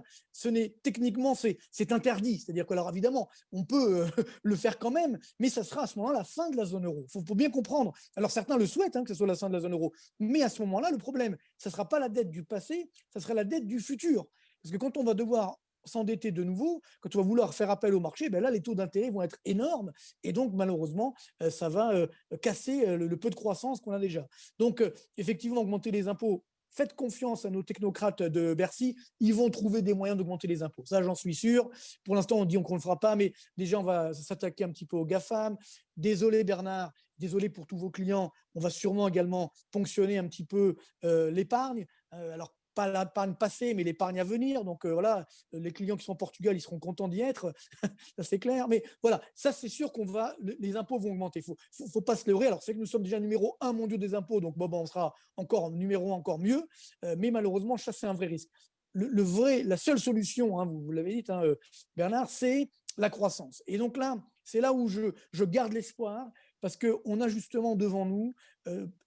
techniquement, c'est interdit. C'est-à-dire que, alors évidemment, on peut le faire quand même, mais ça sera à ce moment-là la fin de la zone euro. Il faut bien comprendre. Alors certains le souhaitent, que ce soit la fin de la zone euro, mais à ce moment-là, le problème, ça ne sera pas la dette du passé, ça sera la dette du futur. Parce que quand on va devoir s'endetter de nouveau, quand on va vouloir faire appel au marché, là, les taux d'intérêt vont être énormes et donc, malheureusement, ça va casser le peu de croissance qu'on a déjà. Donc, effectivement, augmenter les impôts, faites confiance à nos technocrates de Bercy, ils vont trouver des moyens d'augmenter les impôts. Ça, j'en suis sûr. Pour l'instant, on dit qu'on ne le fera pas, mais déjà, on va s'attaquer un petit peu aux GAFAM. Désolé Bernard, désolé pour tous vos clients, on va sûrement également ponctionner un petit peu l'épargne. Alors, pas l'épargne passée, mais l'épargne à venir. Donc voilà, les clients qui sont au Portugal, ils seront contents d'y être, ça c'est clair. Mais voilà, ça c'est sûr les impôts vont augmenter. Faut pas se leurrer. Alors c'est que nous sommes déjà numéro 1 mondial des impôts, donc on sera encore numéro 1 encore mieux. Mais malheureusement, ça c'est un vrai risque. La seule solution, vous l'avez dit, Bernard, c'est la croissance. Et donc là, c'est là où je garde l'espoir, parce qu'on a justement devant nous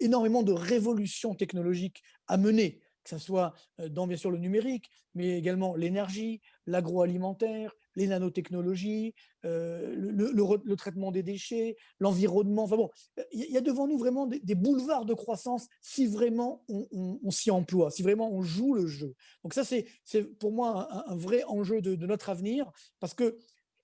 énormément de révolutions technologiques à mener, que ce soit dans, bien sûr, le numérique, mais également l'énergie, l'agroalimentaire, les nanotechnologies, le traitement des déchets, l'environnement. Enfin bon, il y a devant nous vraiment des boulevards de croissance si vraiment on s'y emploie, si vraiment on joue le jeu. Donc ça, c'est pour moi un vrai enjeu de notre avenir, parce que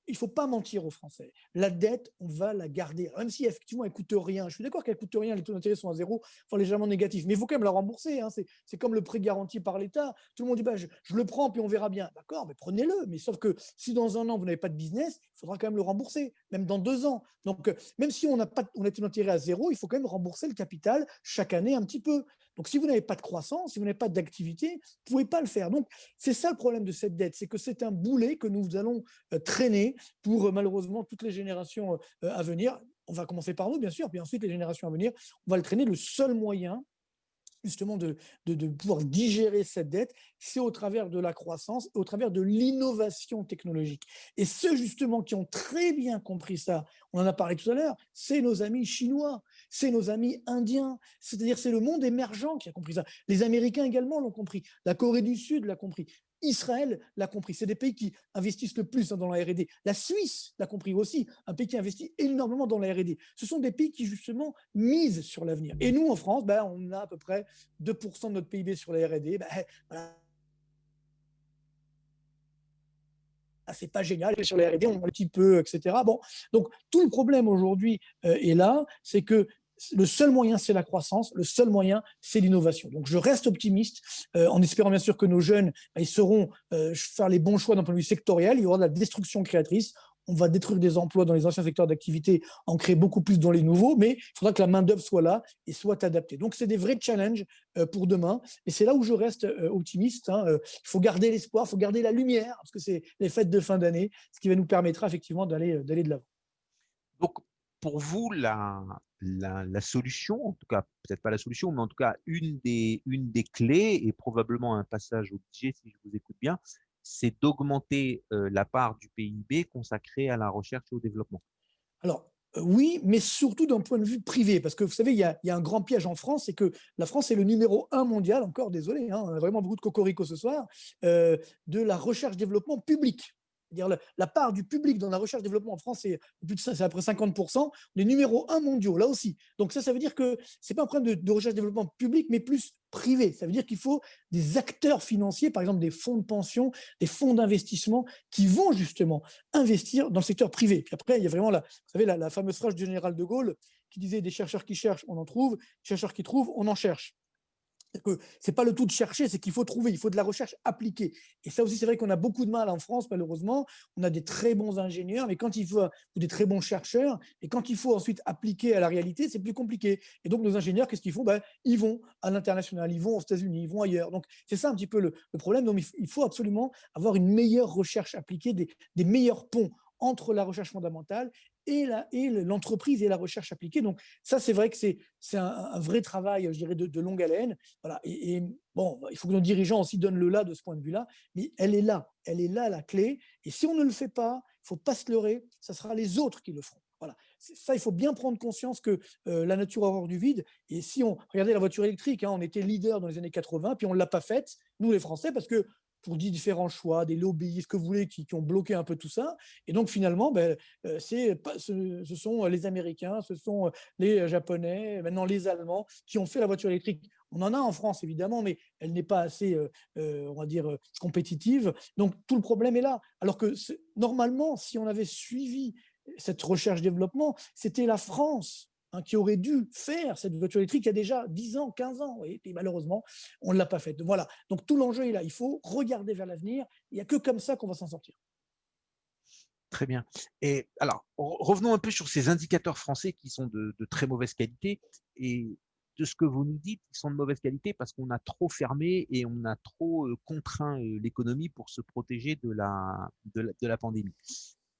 il ne faut pas mentir aux Français. La dette, on va la garder. Même si effectivement, elle ne coûte rien. Je suis d'accord qu'elle ne coûte rien, les taux d'intérêt sont à zéro, enfin légèrement négatifs. Mais il faut quand même la rembourser. C'est comme le prêt garanti par l'État. Tout le monde dit je le prends, puis on verra bien. D'accord, mais prenez-le. Mais sauf que si dans un an, vous n'avez pas de business, il faudra quand même le rembourser, même dans 2 ans. Donc, même si on a taux d'intérêt à zéro, il faut quand même rembourser le capital chaque année un petit peu. Donc, si vous n'avez pas de croissance, si vous n'avez pas d'activité, vous ne pouvez pas le faire. Donc, c'est ça le problème de cette dette, c'est que c'est un boulet que nous allons traîner pour malheureusement toutes les générations à venir. On va commencer par nous, bien sûr, puis ensuite les générations à venir, on va le traîner. Le seul moyen, justement, de pouvoir digérer cette dette, c'est au travers de la croissance, au travers de l'innovation technologique. Et ceux, justement, qui ont très bien compris ça, on en a parlé tout à l'heure, c'est nos amis chinois, c'est nos amis indiens, c'est-à-dire c'est le monde émergent qui a compris ça. Les Américains également l'ont compris, la Corée du Sud l'a compris. Israël l'a compris. C'est des pays qui investissent le plus dans la R&D. La Suisse l'a compris aussi, un pays qui investit énormément dans la R&D. Ce sont des pays qui, justement, misent sur l'avenir. Et nous, en France, on a à peu près 2% de notre PIB sur la R&D. Voilà. C'est pas génial, sur la R&D, on a un petit peu, etc. Bon, donc tout le problème aujourd'hui est là, c'est que le seul moyen, c'est la croissance. Le seul moyen, c'est l'innovation. Donc, je reste optimiste en espérant bien sûr que nos jeunes, ils sauront faire les bons choix d'un point de vue sectoriel. Il y aura de la destruction créatrice. On va détruire des emplois dans les anciens secteurs d'activité, en créer beaucoup plus dans les nouveaux, mais il faudra que la main-d'œuvre soit là et soit adaptée. Donc, c'est des vrais challenges pour demain. Et c'est là où je reste optimiste. Il faut garder l'espoir, il faut garder la lumière, parce que c'est les fêtes de fin d'année, ce qui va nous permettra effectivement d'aller de l'avant. Donc, pour vous, la solution, en tout cas, peut-être pas la solution, mais en tout cas, une des clés, et probablement un passage obligé, si je vous écoute bien, c'est d'augmenter la part du PIB consacrée à la recherche et au développement. Alors, oui, mais surtout d'un point de vue privé, parce que vous savez, il y a un grand piège en France, c'est que la France est le numéro 1 mondial, encore désolé, on a vraiment beaucoup de cocorico ce soir, de la recherche-développement public. C'est-à-dire la part du public dans la recherche-développement en France, c'est à peu près 50%. On est numéro 1 mondiaux, là aussi. Donc ça veut dire que ce n'est pas un problème de recherche-développement public, mais plus privé. Ça veut dire qu'il faut des acteurs financiers, par exemple des fonds de pension, des fonds d'investissement, qui vont justement investir dans le secteur privé. Puis après, il y a vraiment la fameuse phrase du général de Gaulle qui disait « des chercheurs qui cherchent, on en trouve, des chercheurs qui trouvent, on en cherche ». C'est pas le tout de chercher, c'est qu'il faut trouver, il faut de la recherche appliquée. Et ça aussi, c'est vrai qu'on a beaucoup de mal en France, malheureusement. On a des très bons ingénieurs, mais quand il faut, ou des très bons chercheurs, et quand il faut ensuite appliquer à la réalité, c'est plus compliqué. Et donc, nos ingénieurs, qu'est-ce qu'ils font? Ils vont à l'international, ils vont aux États-Unis, ils vont ailleurs. Donc, c'est ça un petit peu le problème. Donc, il faut absolument avoir une meilleure recherche appliquée, des meilleurs ponts entre la recherche fondamentale et l'entreprise et la recherche appliquée. Donc, ça, c'est vrai que c'est un vrai travail, je dirais, de longue haleine. Voilà. Et bon, il faut que nos dirigeants aussi donnent le là de ce point de vue-là, mais elle est là la clé. Et si on ne le fait pas, il ne faut pas se leurrer, ça sera les autres qui le feront. Voilà. Ça, il faut bien prendre conscience que la nature a horreur du vide. Et si on regardait la voiture électrique, on était leader dans les années 80, puis on ne l'a pas faite, nous les Français, parce que pour différents choix, des lobbies, ce que vous voulez, qui ont bloqué un peu tout ça. Et donc, finalement, ce sont les Américains, ce sont les Japonais, maintenant les Allemands, qui ont fait la voiture électrique. On en a en France, évidemment, mais elle n'est pas assez, on va dire, compétitive. Donc, tout le problème est là. Alors que, normalement, si on avait suivi cette recherche-développement, c'était la France qui aurait dû faire cette voiture électrique il y a déjà 10 ans, 15 ans. Et puis malheureusement, on ne l'a pas faite. Voilà. Donc tout l'enjeu est là. Il faut regarder vers l'avenir. Il n'y a que comme ça qu'on va s'en sortir. Très bien. Et alors, revenons un peu sur ces indicateurs français qui sont de très mauvaise qualité. Et de ce que vous nous dites, ils sont de mauvaise qualité parce qu'on a trop fermé et on a trop contraint l'économie pour se protéger de la pandémie.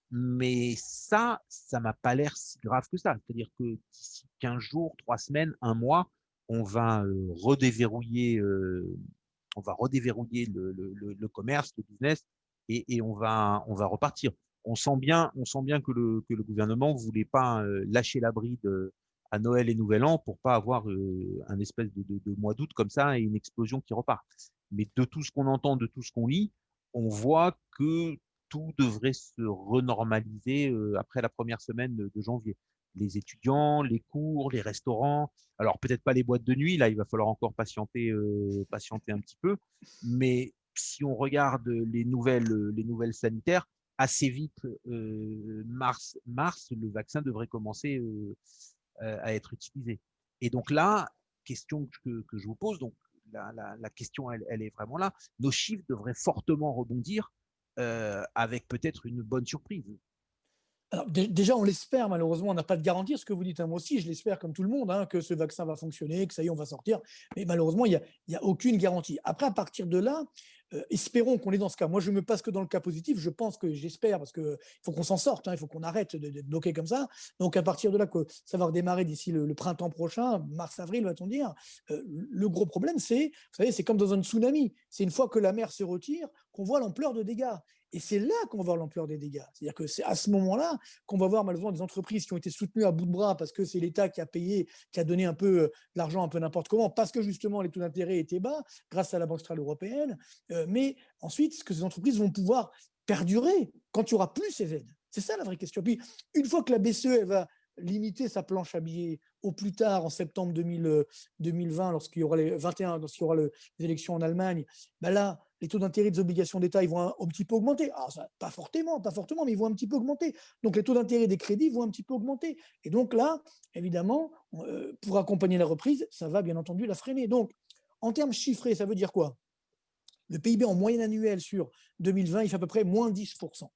Mais ça m'a pas l'air si grave que ça. C'est-à-dire que d'ici 15 jours, 3 semaines, un mois, on va redéverrouiller, le commerce, le business, et on va repartir. On sent bien que le gouvernement voulait pas lâcher la bride à Noël et Nouvel An pour pas avoir un espèce de mois d'août comme ça et une explosion qui repart. Mais de tout ce qu'on entend, de tout ce qu'on lit, on voit que tout devrait se renormaliser après la première semaine de janvier. Les étudiants, les cours, les restaurants. Alors peut-être pas les boîtes de nuit, là il va falloir encore patienter un petit peu. Mais si on regarde les nouvelles sanitaires, assez vite, mars, le vaccin devrait commencer à être utilisé. Et donc là, question que je vous pose, donc la question elle est vraiment là. Nos chiffres devraient fortement rebondir avec peut-être une bonne surprise. Alors, déjà, on l'espère, malheureusement, on n'a pas de garantie, ce que vous dites, moi aussi, je l'espère comme tout le monde, que ce vaccin va fonctionner, que ça y est, on va sortir, mais malheureusement, il n'y a aucune garantie. Après, à partir de là, espérons qu'on est dans ce cas. Moi, je ne me passe que dans le cas positif, j'espère, parce qu'il faut qu'on s'en sorte, il faut qu'on arrête d'être bloqué comme ça. Donc, à partir de là, que ça va redémarrer d'ici le printemps prochain, mars-avril, va-t-on dire. Le gros problème, vous savez, c'est comme dans un tsunami. C'est une fois que la mer se retire qu'on voit l'ampleur de dégâts. Et c'est là qu'on va voir l'ampleur des dégâts. C'est-à-dire que c'est à ce moment-là qu'on va voir malheureusement des entreprises qui ont été soutenues à bout de bras parce que c'est l'État qui a payé, qui a donné un peu de l'argent un peu n'importe comment, parce que justement les taux d'intérêt étaient bas grâce à la Banque centrale européenne. Mais ensuite, que ces entreprises vont pouvoir perdurer quand il n'y aura plus ces aides. C'est ça la vraie question. Puis, une fois que la BCE va limiter sa planche à billets au plus tard en septembre 2020, lorsqu'il y aura les élections en Allemagne, là, les taux d'intérêt des obligations d'État ils vont un petit peu augmenter. Pas fortement, mais ils vont un petit peu augmenter. Donc, les taux d'intérêt des crédits vont un petit peu augmenter. Et donc là, évidemment, pour accompagner la reprise, ça va bien entendu la freiner. Donc, en termes chiffrés, ça veut dire quoi? Le PIB en moyenne annuelle sur 2020, il fait à peu près moins 10%.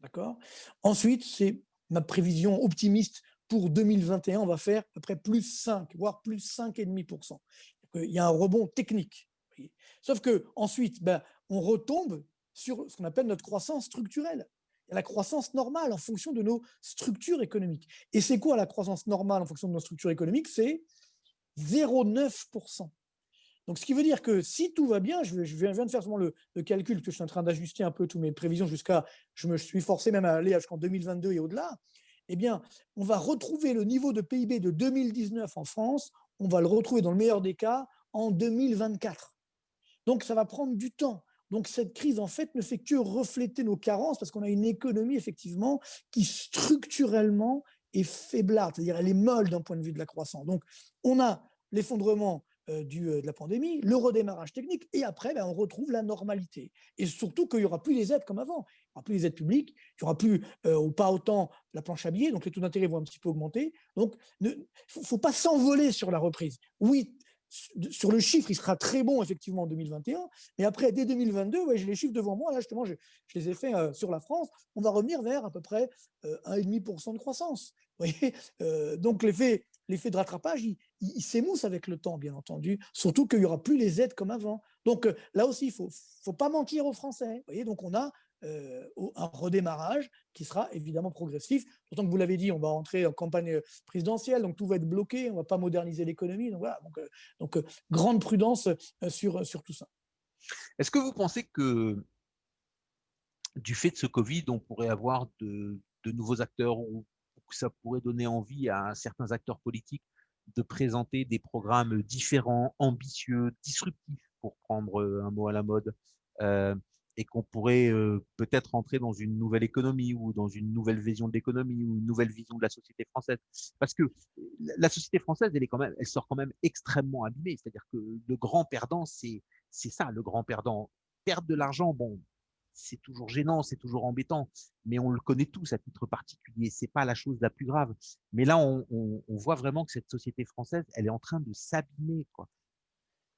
D'accord? Ensuite, c'est ma prévision optimiste pour 2021, on va faire à peu près plus 5, voire plus 5,5%. Il y a un rebond technique. Sauf qu'ensuite, on retombe sur ce qu'on appelle notre croissance structurelle. Il y a la croissance normale en fonction de nos structures économiques. Et c'est quoi la croissance normale en fonction de nos structures économiques? C'est 0,9%. Donc, ce qui veut dire que si tout va bien, je viens de faire seulement le calcul, parce que je suis en train d'ajuster un peu toutes mes prévisions je me suis forcé même à aller jusqu'en 2022 et au-delà, eh bien, on va retrouver le niveau de PIB de 2019 en France, on va le retrouver dans le meilleur des cas en 2024. Donc, ça va prendre du temps. Donc, cette crise, en fait, ne fait que refléter nos carences parce qu'on a une économie, effectivement, qui structurellement est faiblarde, c'est-à-dire elle est molle d'un point de vue de la croissance. Donc, on a l'effondrement de la pandémie, le redémarrage technique, et après, on retrouve la normalité. Et surtout qu'il n'y aura plus les aides comme avant. Il n'y aura plus les aides publiques, il n'y aura plus, ou pas autant, la planche à billets, donc les taux d'intérêt vont un petit peu augmenter. Donc, il ne faut pas s'envoler sur la reprise. Oui, sur le chiffre, il sera très bon effectivement en 2021, mais après, dès 2022, ouais, j'ai les chiffres devant moi, là justement, je les ai faits sur la France, on va revenir vers à peu près 1,5% de croissance. Vous voyez, donc l'effet de rattrapage, il s'émousse avec le temps, bien entendu, surtout qu'il n'y aura plus les aides comme avant. Donc là aussi, il ne faut pas mentir aux Français. Vous voyez, donc on a un redémarrage qui sera évidemment progressif. D'autant que vous l'avez dit, on va entrer en campagne présidentielle, donc tout va être bloqué, on ne va pas moderniser l'économie. Donc voilà, donc grande prudence sur tout ça. Est-ce que vous pensez que du fait de ce Covid, on pourrait avoir de nouveaux acteurs ou que ça pourrait donner envie à certains acteurs politiques de présenter des programmes différents, ambitieux, disruptifs, pour prendre un mot à la mode, et qu'on pourrait peut-être entrer dans une nouvelle économie ou dans une nouvelle vision de l'économie ou une nouvelle vision de la société française. Parce que la société française, elle sort quand même extrêmement abîmée. C'est-à-dire que le grand perdant, c'est ça, le grand perdant. Perdre de l'argent, bon, c'est toujours gênant, c'est toujours embêtant, mais on le connaît tous à titre particulier. C'est pas la chose la plus grave. Mais là, on voit vraiment que cette société française, elle est en train de s'abîmer, quoi.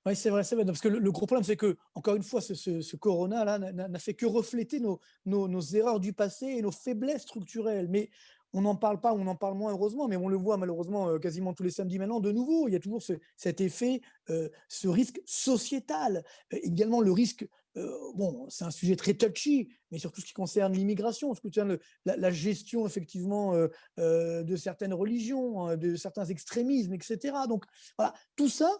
Oui, c'est vrai, parce que le gros problème, c'est que, encore une fois, ce corona-là n'a fait que refléter nos erreurs du passé et nos faiblesses structurelles. Mais on n'en parle pas, on en parle moins, heureusement, mais on le voit malheureusement quasiment tous les samedis maintenant de nouveau. Il y a toujours cet effet, ce risque sociétal. Également, le risque, bon, c'est un sujet très touchy, mais sur tout ce qui concerne l'immigration, ce qui concerne la gestion, effectivement, de certaines religions, de certains extrémismes, etc. Donc, voilà, tout ça,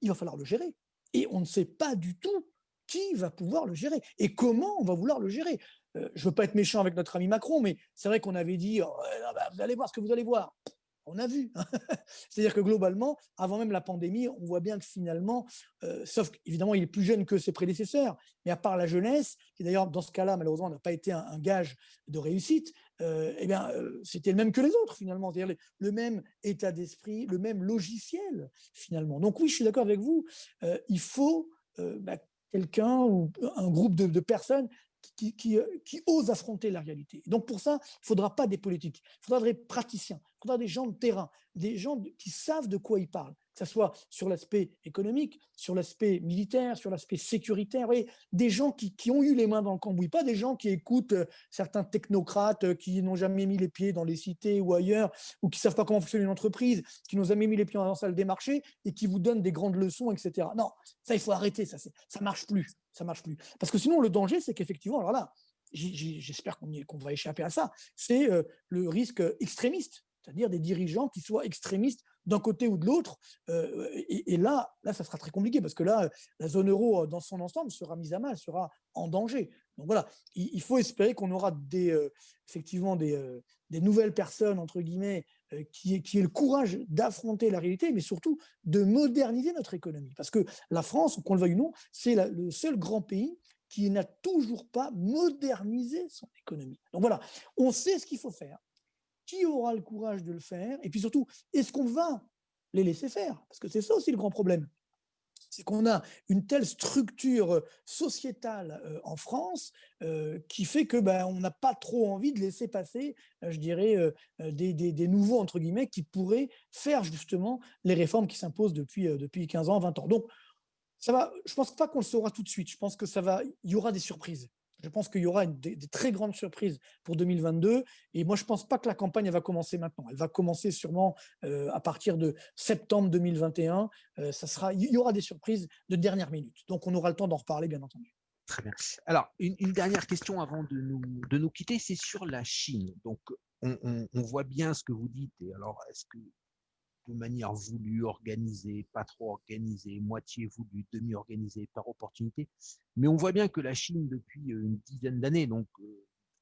il va falloir le gérer. Et on ne sait pas du tout qui va pouvoir le gérer et comment on va vouloir le gérer. Je ne veux pas être méchant avec notre ami Macron, mais c'est vrai qu'on avait dit oh, vous allez voir ce que vous allez voir. On a vu. C'est-à-dire que globalement, avant même la pandémie, on voit bien que finalement, sauf qu'évidemment, il est plus jeune que ses prédécesseurs, mais à part la jeunesse, qui d'ailleurs, dans ce cas-là, malheureusement, n'a pas été un gage de réussite, c'était le même que les autres, finalement. C'est-à-dire le même état d'esprit, le même logiciel, finalement. Donc oui, je suis d'accord avec vous, il faut quelqu'un ou un groupe de personnes qui osent affronter la réalité. Donc pour ça, il ne faudra pas des politiques, il faudra des praticiens, il faudra des gens de terrain, des gens qui savent de quoi ils parlent, que ce soit sur l'aspect économique, sur l'aspect militaire, sur l'aspect sécuritaire, vous voyez, des gens qui ont eu les mains dans le cambouis, pas des gens qui écoutent certains technocrates qui n'ont jamais mis les pieds dans les cités ou ailleurs, ou qui ne savent pas comment fonctionne une entreprise, qui n'ont jamais mis les pieds dans la salle des marchés et qui vous donnent des grandes leçons, etc. Non, ça, il faut arrêter, ça ne marche plus. Ça marche plus. Parce que sinon, le danger, c'est qu'effectivement, alors là, j'espère qu'on va échapper à ça, c'est le risque extrémiste, c'est-à-dire des dirigeants qui soient extrémistes d'un côté ou de l'autre. Et là, ça sera très compliqué parce que là, la zone euro dans son ensemble sera mise à mal, sera en danger. Donc voilà, il faut espérer qu'on aura effectivement des nouvelles personnes, entre guillemets, qui aient le courage d'affronter la réalité, mais surtout de moderniser notre économie. Parce que la France, qu'on le veuille ou non, c'est le seul grand pays qui n'a toujours pas modernisé son économie. Donc voilà, on sait ce qu'il faut faire. Qui aura le courage de le faire? Et puis surtout, est-ce qu'on va les laisser faire? Parce que c'est ça aussi le grand problème. C'est qu'on a une telle structure sociétale en France qui fait que on n'a pas trop envie de laisser passer, je dirais, des nouveaux, entre guillemets, qui pourraient faire justement les réformes qui s'imposent depuis 15 ans, 20 ans. Donc, ça va, je ne pense pas qu'on le saura tout de suite. Je pense il y aura des surprises. Je pense qu'il y aura des très grandes surprises pour 2022. Et moi, je ne pense pas que la campagne elle va commencer maintenant. Elle va commencer sûrement à partir de septembre 2021. Il y aura des surprises de dernière minute. Donc, on aura le temps d'en reparler, bien entendu. Très bien. Alors, une dernière question avant de nous quitter, c'est sur la Chine. Donc, on voit bien ce que vous dites. Et alors, est-ce que de manière voulue, organisée, pas trop organisée, moitié voulue, demi-organisée, par opportunité. Mais on voit bien que la Chine, depuis une dizaine d'années, donc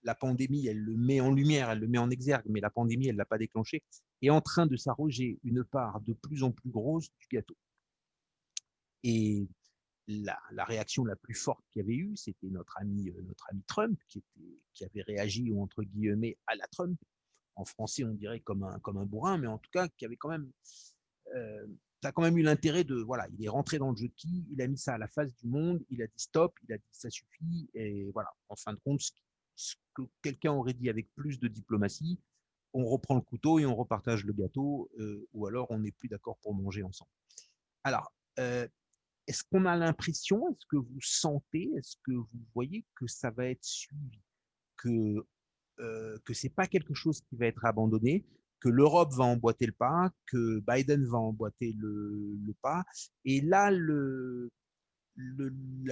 la pandémie, elle le met en lumière, elle le met en exergue, mais la pandémie, elle ne l'a pas déclenchée, est en train de s'arroger une part de plus en plus grosse du gâteau. Et la réaction la plus forte qu'il y avait eu, c'était notre ami Trump, qui avait réagi, entre guillemets, à la Trump. En français, on dirait comme un bourrin, mais en tout cas, qui avait quand même, ça a quand même eu l'intérêt de, voilà, il est rentré dans le jeu de qui, il a mis ça à la face du monde, il a dit stop, il a dit ça suffit, et voilà, en fin de compte, ce que quelqu'un aurait dit avec plus de diplomatie, on reprend le couteau et on repartage le gâteau, ou alors on n'est plus d'accord pour manger ensemble. Alors, est-ce qu'on a l'impression, est-ce que vous sentez, est-ce que vous voyez que ça va être suivi, que c'est pas quelque chose qui va être abandonné, que l'Europe va emboîter le pas, que Biden va emboîter le pas. Et là, la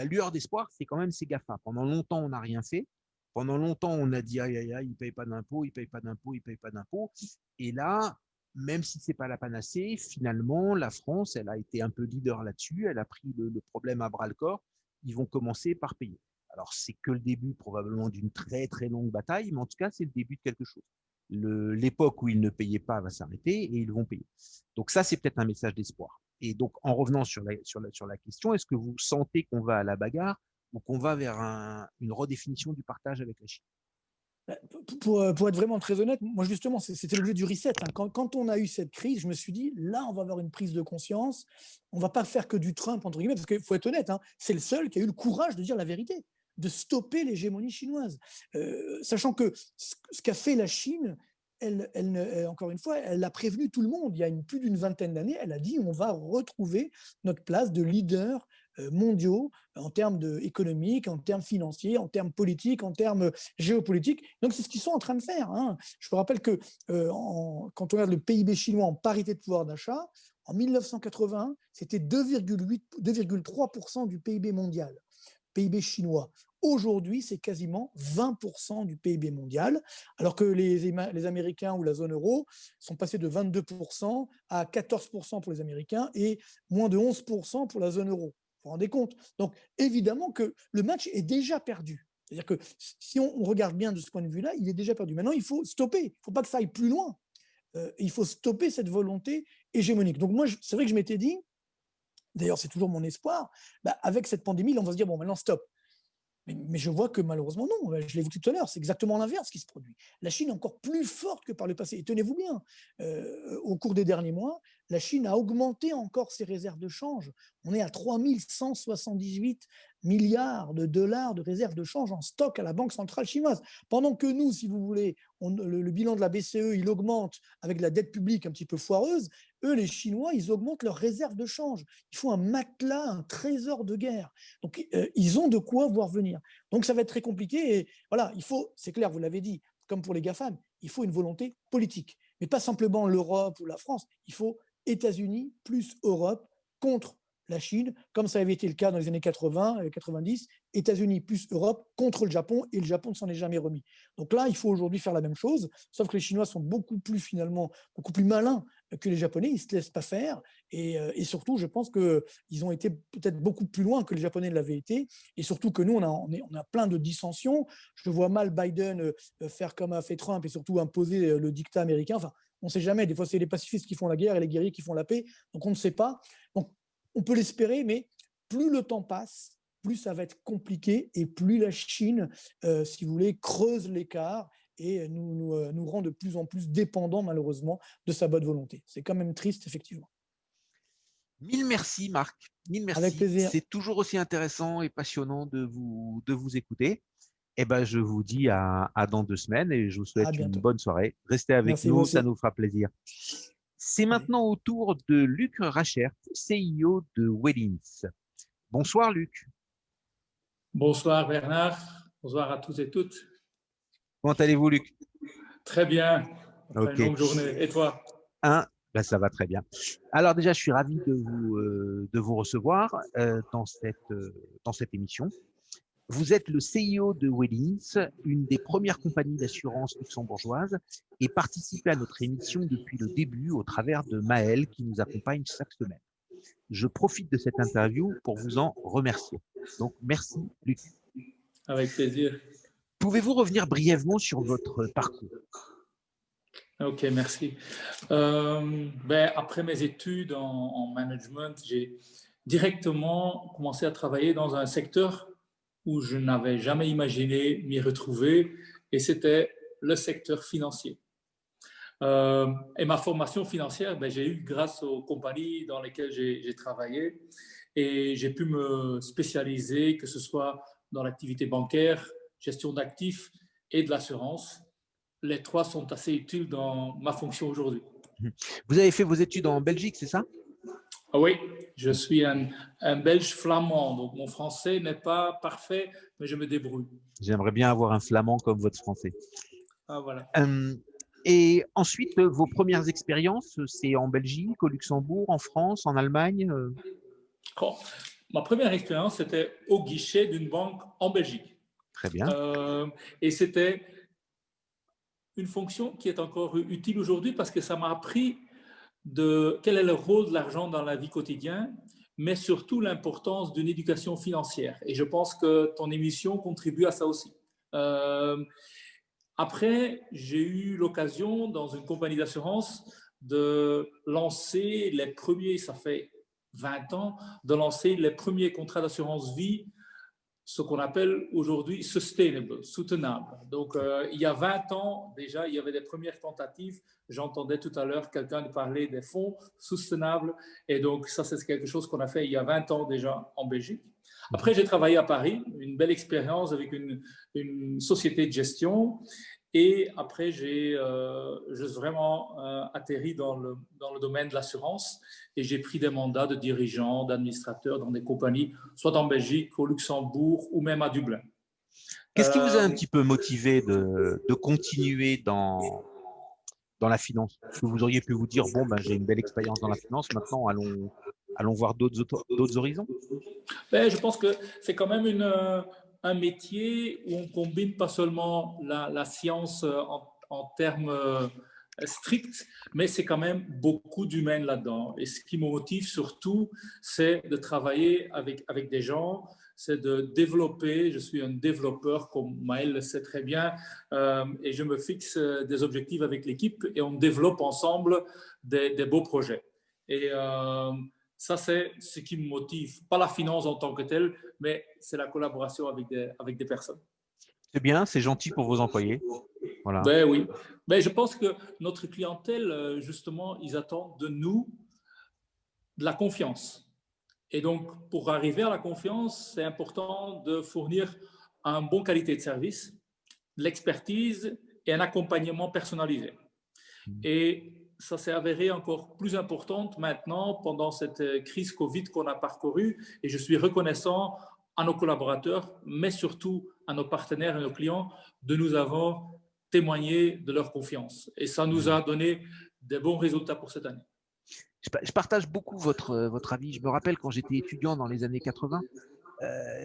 lueur d'espoir, c'est quand même ces GAFA. Pendant longtemps, on n'a rien fait. Pendant longtemps, on a dit aïe, aïe, aïe, ils ne payent pas d'impôts, ils ne payent pas d'impôts, ils ne payent pas d'impôts. Et là, même si ce n'est pas la panacée, finalement, la France, elle a été un peu leader là-dessus. Elle a pris le problème à bras-le-corps. Ils vont commencer par payer. Alors, c'est que le début probablement d'une très, très longue bataille, mais en tout cas, c'est le début de quelque chose. L'époque où ils ne payaient pas va s'arrêter et ils vont payer. Donc ça, c'est peut-être un message d'espoir. Et donc, en revenant sur la question, est-ce que vous sentez qu'on va à la bagarre ou qu'on va vers une redéfinition du partage avec la Chine? Pour être vraiment très honnête, moi justement, c'était l'objet du reset. Hein. Quand on a eu cette crise, je me suis dit, là, on va avoir une prise de conscience. On ne va pas faire que du Trump, entre guillemets, parce qu'il faut être honnête, hein, c'est le seul qui a eu le courage de dire la vérité, de stopper l'hégémonie chinoise. Sachant que ce qu'a fait la Chine, encore une fois, elle a prévenu tout le monde. Il y a plus d'une vingtaine d'années, elle a dit on va retrouver notre place de leader mondiaux en termes économiques, en termes financiers, en termes politiques, en termes géopolitiques. Donc, c'est ce qu'ils sont en train de faire. Hein. Je vous rappelle que quand on regarde le PIB chinois en parité de pouvoir d'achat, en 1981, c'était 2,3% du PIB mondial. PIB chinois. Aujourd'hui, c'est quasiment 20% du PIB mondial, alors que les Américains ou la zone euro sont passés de 22% à 14% pour les Américains et moins de 11% pour la zone euro. Vous vous rendez compte? Donc, évidemment que le match est déjà perdu. C'est-à-dire que si on regarde bien de ce point de vue-là, il est déjà perdu. Maintenant, il faut stopper. Il ne faut pas que ça aille plus loin. Il faut stopper cette volonté hégémonique. Donc, moi, c'est vrai que je m'étais dit, d'ailleurs, c'est toujours mon espoir, avec cette pandémie, là, on va se dire, bon, maintenant, stop. Mais je vois que malheureusement, non. Je l'ai évoqué tout à l'heure, c'est exactement l'inverse qui se produit. La Chine est encore plus forte que par le passé. Et tenez-vous bien, au cours des derniers mois, la Chine a augmenté encore ses réserves de change. On est à 3178 milliards de dollars de réserves de change en stock à la Banque centrale chinoise. Pendant que nous, si vous voulez, le bilan de la BCE, il augmente avec la dette publique un petit peu foireuse. Eux, les Chinois, ils augmentent leurs réserves de change. Ils font un matelas, un trésor de guerre. Donc, ils ont de quoi voir venir. Donc, ça va être très compliqué. Et voilà, c'est clair, vous l'avez dit, comme pour les GAFAM, il faut une volonté politique. Mais pas simplement l'Europe ou la France. Il faut États-Unis plus Europe contre la Chine, comme ça avait été le cas dans les années 80, 90, États-Unis plus Europe contre le Japon, et le Japon ne s'en est jamais remis. Donc là, il faut aujourd'hui faire la même chose, sauf que les Chinois sont beaucoup plus malins que les Japonais, ils ne se laissent pas faire, et surtout, je pense qu'ils ont été peut-être beaucoup plus loin que les Japonais ne l'avaient été, et surtout que nous, on a plein de dissensions. Je vois mal Biden faire comme a fait Trump, et surtout imposer le diktat américain. Enfin, on ne sait jamais, des fois c'est les pacifistes qui font la guerre et les guerriers qui font la paix, donc on ne sait pas. Donc, on peut l'espérer, mais plus le temps passe, plus ça va être compliqué et plus la Chine, si vous voulez, creuse l'écart et nous rend de plus en plus dépendants, malheureusement, de sa bonne volonté. C'est quand même triste, effectivement. Mille merci, Marc. Mille merci. Avec plaisir. C'est toujours aussi intéressant et passionnant de vous écouter. Eh ben, je vous dis à dans 2 semaines et je vous souhaite une bonne soirée. Restez avec nous, ça nous fera plaisir. C'est maintenant au tour de Luc Rachert, CIO de Wellins. Bonsoir Luc. Bonsoir Bernard, bonsoir à tous et toutes. Comment allez-vous Luc? Très bien, après une longue journée. Et toi? Ça va très bien. Alors déjà, je suis ravi de vous recevoir dans cette émission. Vous êtes le CIO de Wellins, une des premières compagnies d'assurance luxembourgeoises, et participez à notre émission depuis le début au travers de Maël qui nous accompagne chaque semaine. Je profite de cette interview pour vous en remercier. Donc, merci Luc. Avec plaisir. Pouvez-vous revenir brièvement sur votre parcours? Ok, merci. Après mes études en management, j'ai directement commencé à travailler dans un secteur où je n'avais jamais imaginé m'y retrouver, et c'était le secteur financier. Et ma formation financière, j'ai eu grâce aux compagnies dans lesquelles j'ai travaillé, et j'ai pu me spécialiser, que ce soit dans l'activité bancaire, gestion d'actifs et de l'assurance. Les trois sont assez utiles dans ma fonction aujourd'hui. Vous avez fait vos études en Belgique, c'est ça? Oui, Je suis un Belge flamand, donc mon français n'est pas parfait, mais je me débrouille. J'aimerais bien avoir un flamand comme votre français. Ah, voilà. Et ensuite, vos premières expériences, c'est en Belgique, au Luxembourg, en France, en Allemagne Bon, ma première expérience, c'était au guichet d'une banque en Belgique. Très bien. Et c'était une fonction qui est encore utile aujourd'hui parce que ça m'a appris quel est le rôle de l'argent dans la vie quotidienne, mais surtout l'importance d'une éducation financière. Et je pense que ton émission contribue à ça aussi. Après, j'ai eu l'occasion, dans une compagnie d'assurance, de lancer les premiers, ça fait 20 ans, de lancer les premiers contrats d'assurance vie, ce qu'on appelle aujourd'hui sustainable, soutenable. Donc, il y a 20 ans, déjà, il y avait des premières tentatives. J'entendais tout à l'heure quelqu'un parler des fonds soutenables. Et donc, ça, c'est quelque chose qu'on a fait il y a 20 ans déjà en Belgique. Après, j'ai travaillé à Paris, une belle expérience avec une société de gestion. Et après, j'ai vraiment atterri dans le domaine de l'assurance et j'ai pris des mandats de dirigeant, d'administrateur dans des compagnies, soit en Belgique, au Luxembourg ou même à Dublin. Qu'est-ce qui vous a un petit peu motivé de continuer dans la finance? Est-ce que vous auriez pu vous dire, bon, ben, j'ai une belle expérience dans la finance, maintenant allons voir d'autres horizons? Ben, je pense que c'est quand même un métier où on combine pas seulement la science en termes stricts, mais c'est quand même beaucoup d'humain là-dedans. Et ce qui me motive surtout, c'est de travailler avec des gens, c'est de développer. Je suis un développeur, comme Maël le sait très bien, et je me fixe des objectifs avec l'équipe et on développe ensemble des beaux projets. Et ça, c'est ce qui me motive. Pas la finance en tant que telle, mais c'est la collaboration avec des personnes. C'est bien, c'est gentil pour vos employés. Voilà. Ben oui. Ben, je pense que notre clientèle, justement, ils attendent de nous de la confiance. Et donc, pour arriver à la confiance, c'est important de fournir une bonne qualité de service, de l'expertise et un accompagnement personnalisé. Et ça s'est avéré encore plus importante maintenant pendant cette crise Covid qu'on a parcourue. Et je suis reconnaissant à nos collaborateurs, mais surtout à nos partenaires et nos clients, de nous avoir témoigné de leur confiance. Et ça nous a donné des bons résultats pour cette année. Je partage beaucoup votre avis. Je me rappelle quand j'étais étudiant dans les années 80,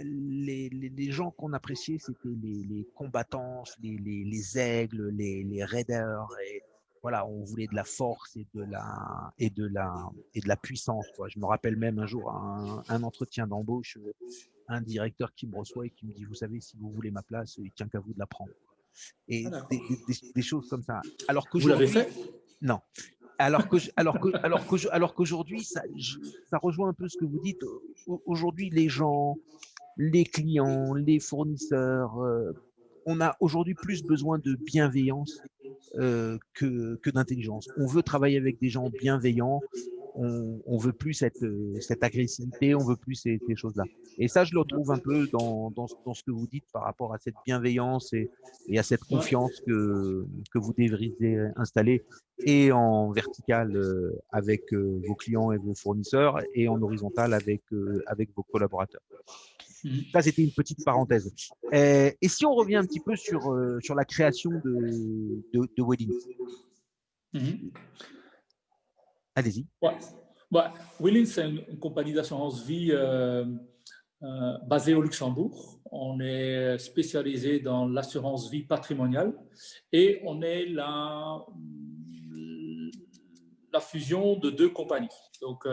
les gens qu'on appréciait, c'était les combattants, les aigles, les raiders. Et voilà, on voulait de la force et de la puissance, quoi. Je me rappelle même un jour un entretien d'embauche, un directeur qui me reçoit et qui me dit, vous savez, si vous voulez ma place, il tient qu'à vous de la prendre. Et des choses comme ça. Alors que vous l'avez fait? Non. Alors qu'aujourd'hui, ça rejoint un peu ce que vous dites. Aujourd'hui, les gens, les clients, les fournisseurs, on a aujourd'hui plus besoin de bienveillance que d'intelligence. On veut travailler avec des gens bienveillants. On veut plus cette agressivité, on veut plus ces choses-là. Et ça, je le retrouve un peu dans ce que vous dites par rapport à cette bienveillance et à cette confiance que vous devriez installer et en vertical avec vos clients et vos fournisseurs et en horizontal avec vos collaborateurs. Ça, c'était une petite parenthèse. Et si on revient un petit peu sur la création de Willings. Allez-y. Ouais. Bah, Willings, c'est une compagnie d'assurance vie basée au Luxembourg. On est spécialisé dans l'assurance vie patrimoniale et on est la fusion de deux compagnies. Donc,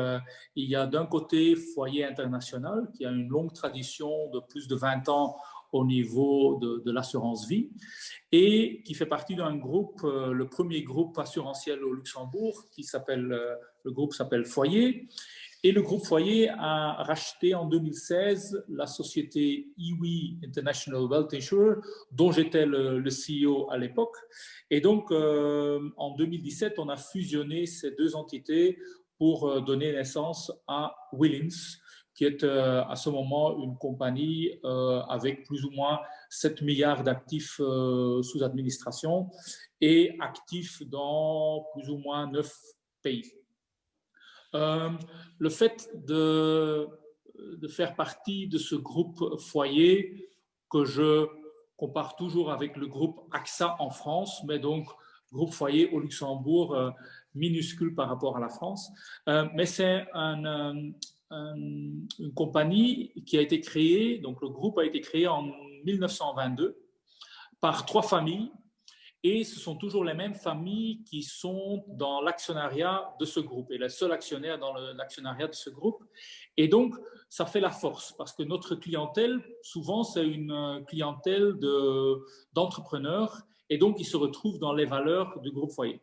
il y a d'un côté Foyer International qui a une longue tradition de plus de 20 ans au niveau de l'assurance vie et qui fait partie d'un groupe, le premier groupe assurantiel au Luxembourg, le groupe s'appelle Foyer. Et le groupe Foyer a racheté en 2016 la société Iwi International Wealth Insurer, dont j'étais le CEO à l'époque. Et donc, en 2017, on a fusionné ces deux entités pour donner naissance à Willings, qui est à ce moment une compagnie avec plus ou moins 7 milliards d'actifs sous administration et actifs dans plus ou moins 9 pays. Le fait de faire partie de ce groupe foyer que je compare toujours avec le groupe AXA en France, mais donc groupe foyer au Luxembourg, minuscule par rapport à la France. Mais c'est une compagnie qui a été créée, donc le groupe a été créé en 1922 par 3 familles. Et ce sont toujours les mêmes familles qui sont dans l'actionnariat de ce groupe et le seul actionnaire dans l'actionnariat de ce groupe. Et donc, ça fait la force parce que notre clientèle, souvent, c'est une clientèle d'entrepreneurs et donc ils se retrouvent dans les valeurs du groupe foyer.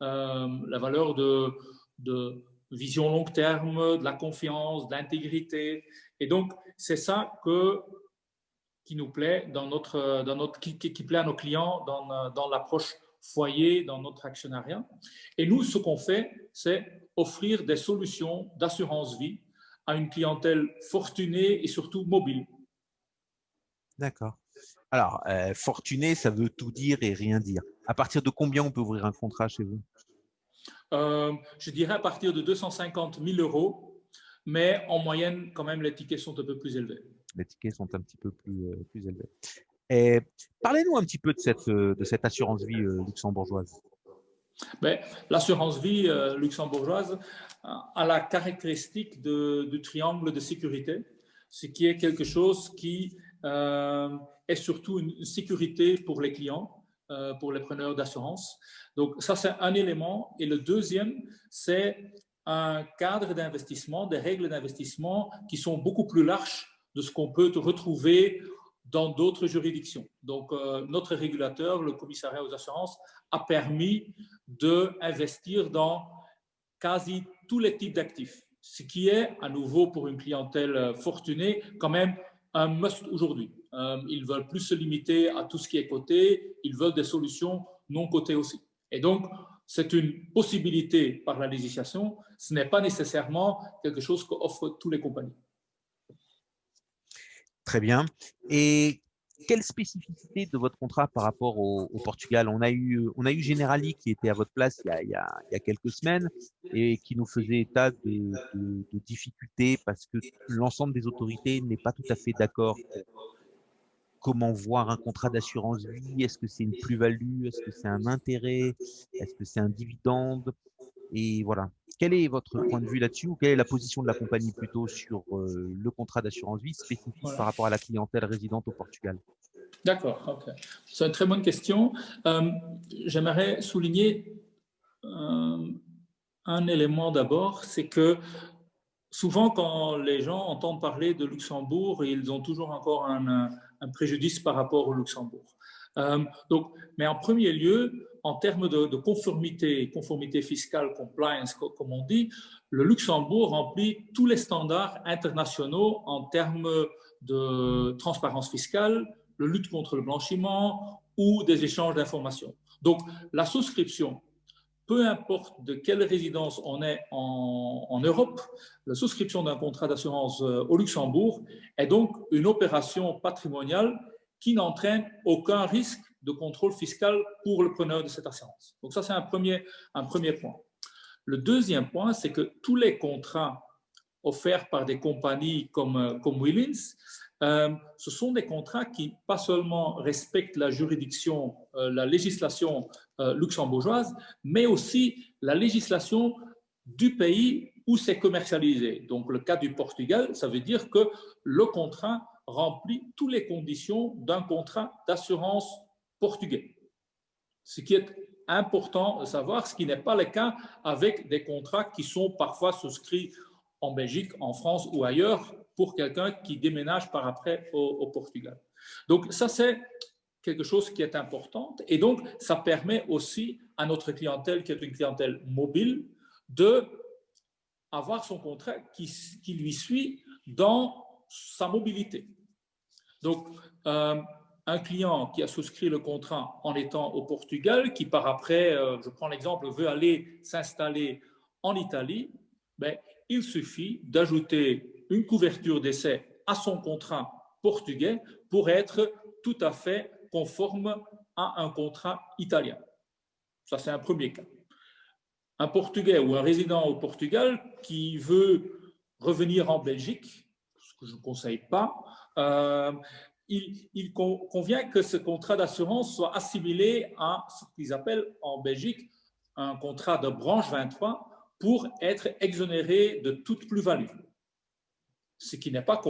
La valeur de vision long terme, de la confiance, de l'intégrité. Et donc, c'est ça qui nous plaît qui plaît à nos clients dans l'approche foyer, dans notre actionnariat. Et nous, ce qu'on fait, c'est offrir des solutions d'assurance vie à une clientèle fortunée et surtout mobile. D'accord. Alors, fortuné, ça veut tout dire et rien dire. À partir de combien on peut ouvrir un contrat chez vous? Je dirais à partir de 250 000 €, mais en moyenne, quand même, les tickets sont un peu plus élevés. Les tickets sont un petit peu plus élevés. Et parlez-nous un petit peu de cette assurance vie luxembourgeoise. L'assurance vie luxembourgeoise a la caractéristique du triangle de sécurité, ce qui est quelque chose qui est surtout une sécurité pour les clients, pour les preneurs d'assurance. Donc ça, c'est un élément. Et le deuxième, c'est un cadre d'investissement, des règles d'investissement qui sont beaucoup plus larges de ce qu'on peut retrouver dans d'autres juridictions. Donc, notre régulateur, le commissariat aux assurances, a permis d'investir dans quasi tous les types d'actifs, ce qui est, à nouveau, pour une clientèle fortunée, quand même un must aujourd'hui. Ils ne veulent plus se limiter à tout ce qui est coté, ils veulent des solutions non cotées aussi. Et donc, c'est une possibilité par la législation, ce n'est pas nécessairement quelque chose qu'offrent toutes les compagnies. Très bien. Et quelle spécificité de votre contrat par rapport au Portugal? On a eu Generali qui était à votre place il y a quelques semaines et qui nous faisait état de difficultés parce que l'ensemble des autorités n'est pas tout à fait d'accord. Comment voir un contrat d'assurance vie? Est-ce que c'est une plus-value? Est-ce que c'est un intérêt? Est-ce que c'est un dividende? Et voilà. Quel est votre point de vue là-dessus ou quelle est la position de la compagnie plutôt sur le contrat d'assurance vie spécifique par rapport à la clientèle résidente au Portugal? D'accord, ok. C'est une très bonne question. J'aimerais souligner un élément d'abord, c'est que souvent quand les gens entendent parler de Luxembourg, ils ont toujours encore un préjudice par rapport au Luxembourg. Mais en premier lieu, en termes de conformité fiscale, compliance, comme on dit, le Luxembourg remplit tous les standards internationaux en termes de transparence fiscale, de lutte contre le blanchiment ou des échanges d'informations. Donc, la souscription, peu importe de quelle résidence on est en Europe, la souscription d'un contrat d'assurance au Luxembourg est donc une opération patrimoniale qui n'entraîne aucun risque de contrôle fiscal pour le preneur de cette assurance. Donc ça, c'est un premier point. Le deuxième point, c'est que tous les contrats offerts par des compagnies comme Willings, ce sont des contrats qui, pas seulement respectent la juridiction, la législation luxembourgeoise, mais aussi la législation du pays où c'est commercialisé. Donc, le cas du Portugal, ça veut dire que le contrat remplit toutes les conditions d'un contrat d'assurance portugais. Ce qui est important de savoir, ce qui n'est pas le cas avec des contrats qui sont parfois souscrits en Belgique, en France ou ailleurs pour quelqu'un qui déménage par après au Portugal. Donc ça, c'est quelque chose qui est important et donc ça permet aussi à notre clientèle, qui est une clientèle mobile, d'avoir son contrat qui lui suit dans sa mobilité. Donc, un client qui a souscrit le contrat en étant au Portugal, qui par après, je prends l'exemple, veut aller s'installer en Italie, ben, il suffit d'ajouter une couverture d'essai à son contrat portugais pour être tout à fait conforme à un contrat italien. Ça, c'est un premier cas. un Portugais ou un résident au Portugal qui veut revenir en Belgique, ce que je ne conseille pas, il convient que ce contrat d'assurance soit assimilé à ce qu'ils appellent en Belgique un contrat de branche 23 pour être exonéré de toute plus-value. Ce qui n'est pas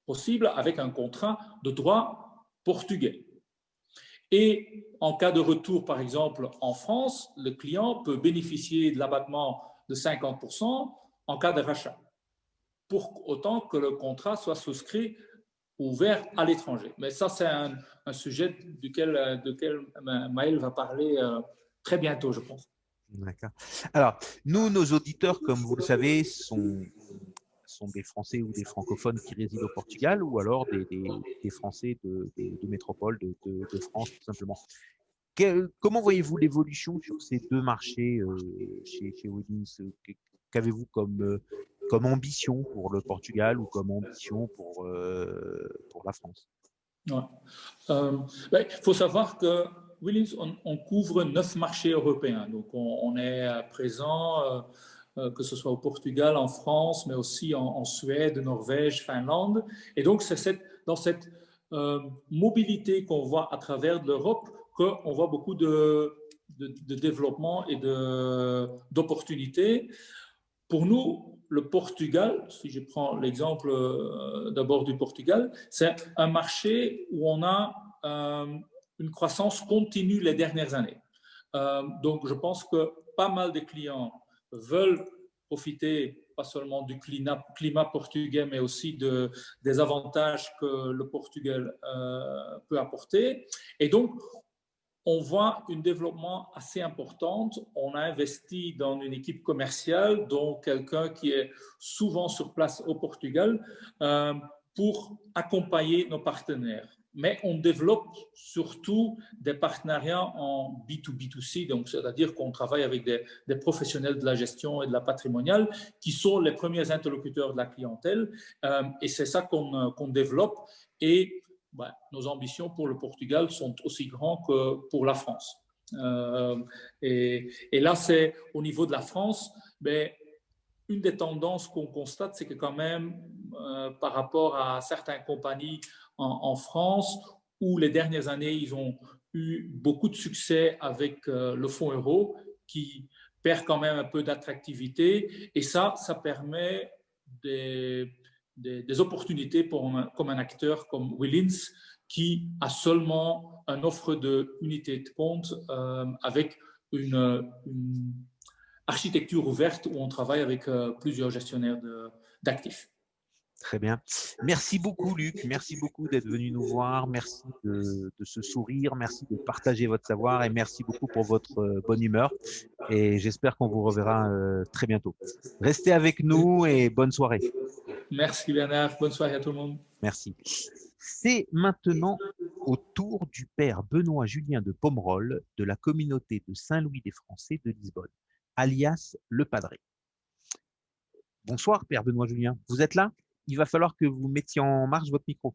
possible avec un contrat de droit portugais. Et en cas de retour, par exemple, en France, le client peut bénéficier de l'abattement de 50% en cas de rachat, pour autant que le contrat soit souscrit ouvert à l'étranger. Mais ça, c'est un sujet duquel Maël va parler très bientôt, je pense. D'accord. Alors, nous, nos auditeurs, comme vous le savez, sont des Français ou des francophones qui résident au Portugal ou alors des Français de métropole, de France, tout simplement. Comment voyez-vous l'évolution sur ces deux marchés chez Willings? Qu'avez-vous comme ambition pour le Portugal ou comme ambition pour la France? Il faut savoir que Willings, on couvre 9 marchés européens. Donc, on est présent, que ce soit au Portugal, en France, mais aussi en Suède, Norvège, Finlande. Et donc, c'est dans cette mobilité qu'on voit à travers l'Europe qu'on voit beaucoup de développement et d'opportunités. Pour nous, le Portugal, si je prends l'exemple d'abord du Portugal, c'est un marché où on a une croissance continue les dernières années. Donc, je pense que pas mal de clients veulent profiter pas seulement du climat portugais, mais aussi des avantages que le Portugal peut apporter. Et donc, on voit un développement assez important. On a investi dans une équipe commerciale, donc quelqu'un qui est souvent sur place au Portugal pour accompagner nos partenaires. Mais on développe surtout des partenariats en B2B2C, donc c'est-à-dire qu'on travaille avec des professionnels de la gestion et de la patrimoniale qui sont les premiers interlocuteurs de la clientèle. Et c'est ça qu'on développe. Et nos ambitions pour le Portugal sont aussi grandes que pour la France. Et là, c'est au niveau de la France, une des tendances qu'on constate, c'est que quand même, par rapport à certaines compagnies en France, où les dernières années, ils ont eu beaucoup de succès avec le fonds euro, qui perd quand même un peu d'attractivité. Et ça permet des opportunités comme un acteur comme Willings, qui a seulement une offre d'unité de compte avec une architecture ouverte où on travaille avec plusieurs gestionnaires d'actifs. Très bien. Merci beaucoup, Luc. Merci beaucoup d'être venu nous voir. Merci de ce sourire. Merci de partager votre savoir et merci beaucoup pour votre bonne humeur. Et j'espère qu'on vous reverra très bientôt. Restez avec nous et bonne soirée. Merci Bernard. Bonne soirée à tout le monde. Merci. C'est maintenant au tour du père Benoît Julien de Pomerol de la communauté de Saint-Louis des Français de Lisbonne, alias Le Padré. Bonsoir, père Benoît Julien. Vous êtes là? Il va falloir que vous mettiez en marche votre micro.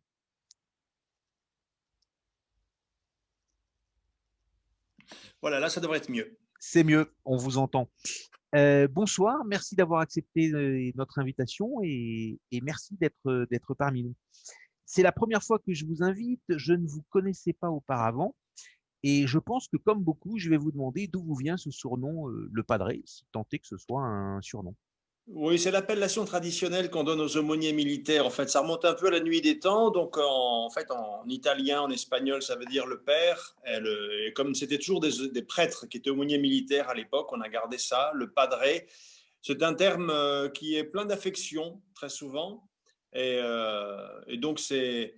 Voilà, là, ça devrait être mieux. C'est mieux, on vous entend. Bonsoir, merci d'avoir accepté notre invitation et merci d'être parmi nous. C'est la première fois que je vous invite, je ne vous connaissais pas auparavant et je pense que comme beaucoup, je vais vous demander d'où vous vient ce surnom, Le Padré, si tant est que ce soit un surnom. Oui, c'est l'appellation traditionnelle qu'on donne aux aumôniers militaires. En fait, ça remonte un peu à la nuit des temps. Donc, en italien, en espagnol, ça veut dire le père. Et comme c'était toujours des prêtres qui étaient aumôniers militaires à l'époque, on a gardé ça, le padré. C'est un terme qui est plein d'affection, très souvent. Et donc, c'est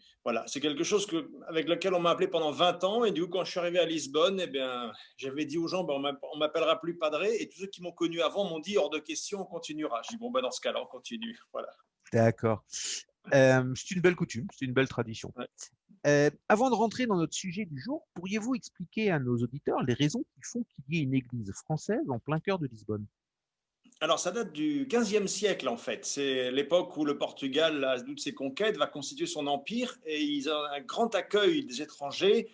quelque chose avec lequel on m'a appelé pendant 20 ans. Et du coup, quand je suis arrivé à Lisbonne, j'avais dit aux gens, on ne m'appellera plus Padré. Et tous ceux qui m'ont connu avant m'ont dit, hors de question, on continuera. Je dis, dans ce cas-là, on continue. Voilà. D'accord. C'est une belle coutume, c'est une belle tradition. Ouais. Avant de rentrer dans notre sujet du jour, pourriez-vous expliquer à nos auditeurs les raisons qui font qu'il y ait une église française en plein cœur de Lisbonne? Alors, ça date du XVe siècle, en fait. C'est l'époque où le Portugal, à toutes ses conquêtes, va constituer son empire et ils ont un grand accueil des étrangers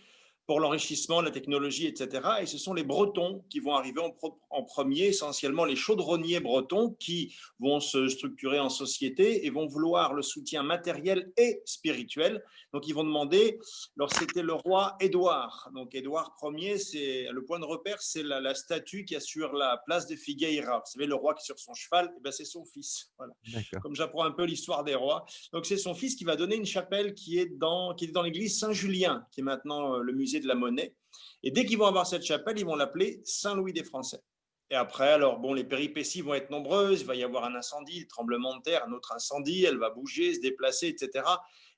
pour l'enrichissement, la technologie, etc. Et ce sont les Bretons qui vont arriver en premier, essentiellement les chaudronniers bretons qui vont se structurer en société et vont vouloir le soutien matériel et spirituel. Donc, ils vont demander, alors c'était le roi Édouard. Donc, Édouard Ier, c'est le point de repère, c'est la statue qui est sur la place de Figueira. Vous savez, le roi qui est sur son cheval, eh ben, c'est son fils. Voilà. Comme j'apprends un peu l'histoire des rois. Donc, c'est son fils qui va donner une chapelle qui est dans l'église Saint-Julien, qui est maintenant le musée de la Monnaie. Et dès qu'ils vont avoir cette chapelle, ils vont l'appeler Saint-Louis des Français. Et après, alors bon, les péripéties vont être nombreuses. Il va y avoir un incendie, un tremblement de terre, un autre incendie. Elle va bouger, se déplacer, etc.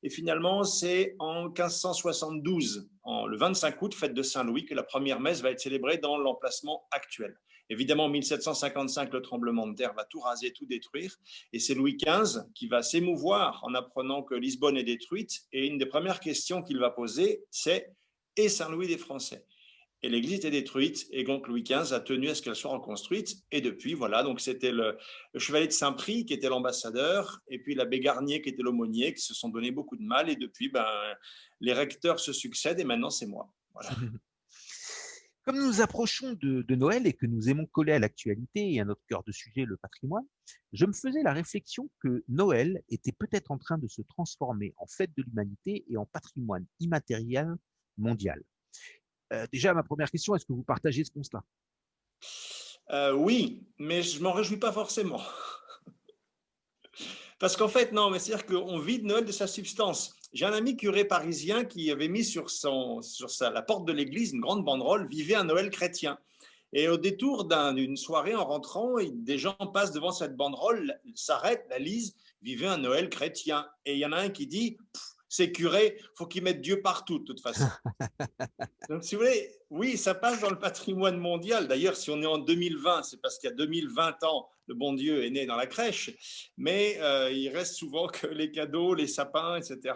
Et finalement, c'est en 1572, le 25 août, fête de Saint-Louis, que la première messe va être célébrée dans l'emplacement actuel. Évidemment, en 1755, le tremblement de terre va tout raser, tout détruire. Et c'est Louis XV qui va s'émouvoir en apprenant que Lisbonne est détruite. Et une des premières questions qu'il va poser, c'est « Et Saint-Louis des Français ?» Et l'église était détruite, et donc Louis XV a tenu à ce qu'elle soit reconstruite. Et depuis, voilà, donc c'était le chevalier de Saint-Prix qui était l'ambassadeur, et puis l'abbé Garnier qui était l'aumônier, qui se sont donné beaucoup de mal. Et depuis, les recteurs se succèdent, et maintenant c'est moi. Voilà. Comme nous approchons de Noël et que nous aimons coller à l'actualité et à notre cœur de sujet, le patrimoine, je me faisais la réflexion que Noël était peut-être en train de se transformer en fête de l'humanité et en patrimoine immatériel mondial. Déjà, ma première question, est-ce que vous partagez ce constat? Oui, mais je ne m'en réjouis pas forcément. Parce qu'en fait, non, mais c'est-à-dire qu'on vide Noël de sa substance. J'ai un ami curé parisien qui avait mis sur la porte de l'église une grande banderole « Vivez un Noël chrétien ». Et au détour d'une soirée, en rentrant, des gens passent devant cette banderole, s'arrêtent, la lisent « Vivez un Noël chrétien ». Et il y en a un qui dit « c'est curé, il faut qu'ils mettent Dieu partout de toute façon ». Donc, si vous voulez, oui, ça passe dans le patrimoine mondial. D'ailleurs, si on est en 2020, c'est parce qu'il y a 2020 ans, le bon Dieu est né dans la crèche. Mais il reste souvent que les cadeaux, les sapins, etc.,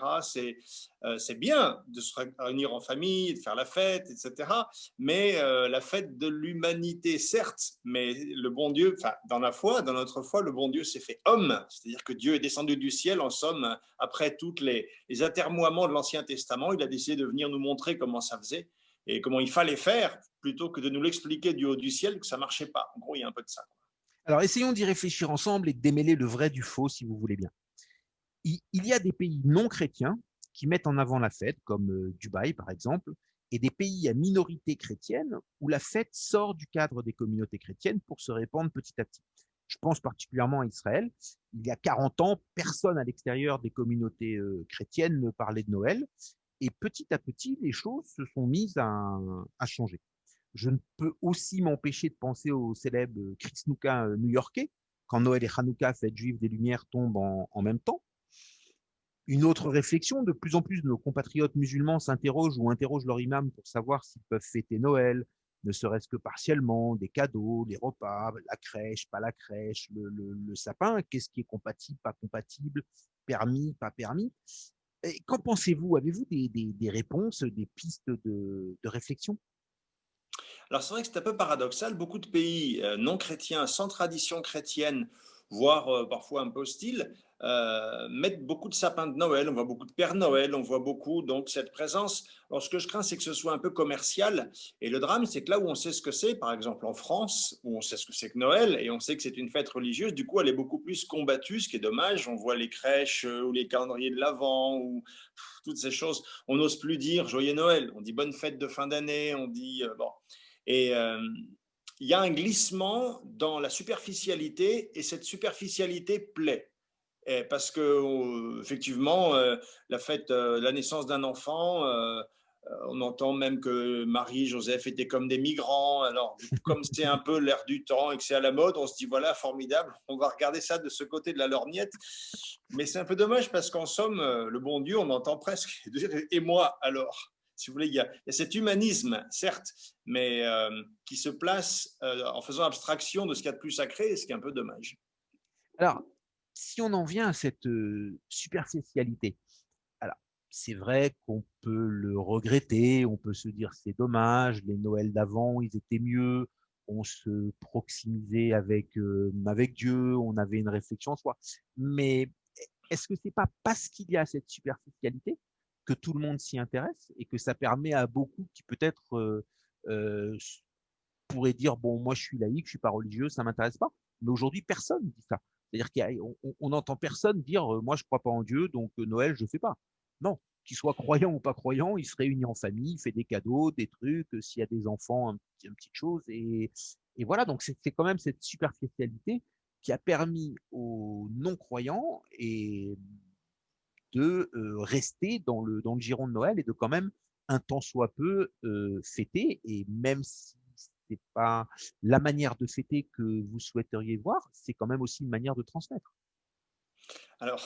c'est bien de se réunir en famille, de faire la fête, etc. Mais la fête de l'humanité, certes, mais le bon Dieu, enfin, dans notre foi, le bon Dieu s'est fait homme. C'est-à-dire que Dieu est descendu du ciel, en somme, après tous les atermoiements de l'Ancien Testament. Il a décidé de venir nous montrer comment ça faisait et comment il fallait faire, plutôt que de nous l'expliquer du haut du ciel que ça ne marchait pas. En gros, il y a un peu de ça. Alors, essayons d'y réfléchir ensemble et de démêler le vrai du faux, si vous voulez bien. Il y a des pays non chrétiens qui mettent en avant la fête, comme Dubaï, par exemple, et des pays à minorité chrétienne où la fête sort du cadre des communautés chrétiennes pour se répandre petit à petit. Je pense particulièrement à Israël. Il y a 40 ans, personne à l'extérieur des communautés chrétiennes ne parlait de Noël. Et petit à petit, les choses se sont mises à changer. Je ne peux aussi m'empêcher de penser au célèbre Christnuka new-yorkais, quand Noël et Hanouka, fête juive des Lumières, tombent en même temps. Une autre réflexion, de plus en plus de nos compatriotes musulmans s'interrogent ou interrogent leur imam pour savoir s'ils peuvent fêter Noël, ne serait-ce que partiellement, des cadeaux, les repas, la crèche, pas la crèche, le sapin, qu'est-ce qui est compatible, pas compatible, permis, pas permis. Et qu'en pensez-vous? Avez-vous des réponses, des pistes de réflexion? Alors c'est vrai que c'est un peu paradoxal. Beaucoup de pays non chrétiens, sans tradition chrétienne, voire parfois un peu hostiles, mettent beaucoup de sapins de Noël. On voit beaucoup de Père Noël, on voit beaucoup donc cette présence. Alors ce que je crains, c'est que ce soit un peu commercial. Et le drame, c'est que là où on sait ce que c'est, par exemple en France, où on sait ce que c'est que Noël et on sait que c'est une fête religieuse, du coup elle est beaucoup plus combattue, ce qui est dommage. On voit les crèches ou les calendriers de l'Avent ou toutes ces choses. On n'ose plus dire Joyeux Noël. On dit bonne fête de fin d'année. On dit bon. Et il y a un glissement dans la superficialité et cette superficialité plaît. Et parce que effectivement, la fête, la naissance d'un enfant, on entend même que Marie, Joseph étaient comme des migrants. Alors, comme c'est un peu l'air du temps et que c'est à la mode, on se dit voilà, formidable, on va regarder ça de ce côté de la lorgnette. Mais c'est un peu dommage parce qu'en somme, le bon Dieu, on entend presque et moi alors. Si vous voulez, il y a cet humanisme, certes, mais qui se place en faisant abstraction de ce qu'il y a de plus sacré, ce qui est un peu dommage. Alors, si on en vient à cette superficialité, alors c'est vrai qu'on peut le regretter, on peut se dire c'est dommage, les Noëls d'avant, ils étaient mieux, on se proximisait avec Dieu, on avait une réflexion en soi. Mais est-ce que c'est pas parce qu'il y a cette superficialité que tout le monde s'y intéresse et que ça permet à beaucoup qui peut-être pourraient dire bon, moi je suis laïque, je suis pas religieux, ça m'intéresse pas. Mais aujourd'hui, personne dit ça. C'est-à-dire qu'on n'entend personne dire moi je crois pas en Dieu, donc Noël je fais pas. Non, qu'il soit croyant ou pas croyant, il se réunit en famille, il fait des cadeaux, des trucs, s'il y a des enfants, une petite chose. Et voilà, donc c'est quand même cette superficialité qui a permis aux non-croyants de rester dans le giron de Noël et de quand même un tant soit peu fêter. Et même si c'est pas la manière de fêter que vous souhaiteriez voir, c'est quand même aussi une manière de transmettre. Alors,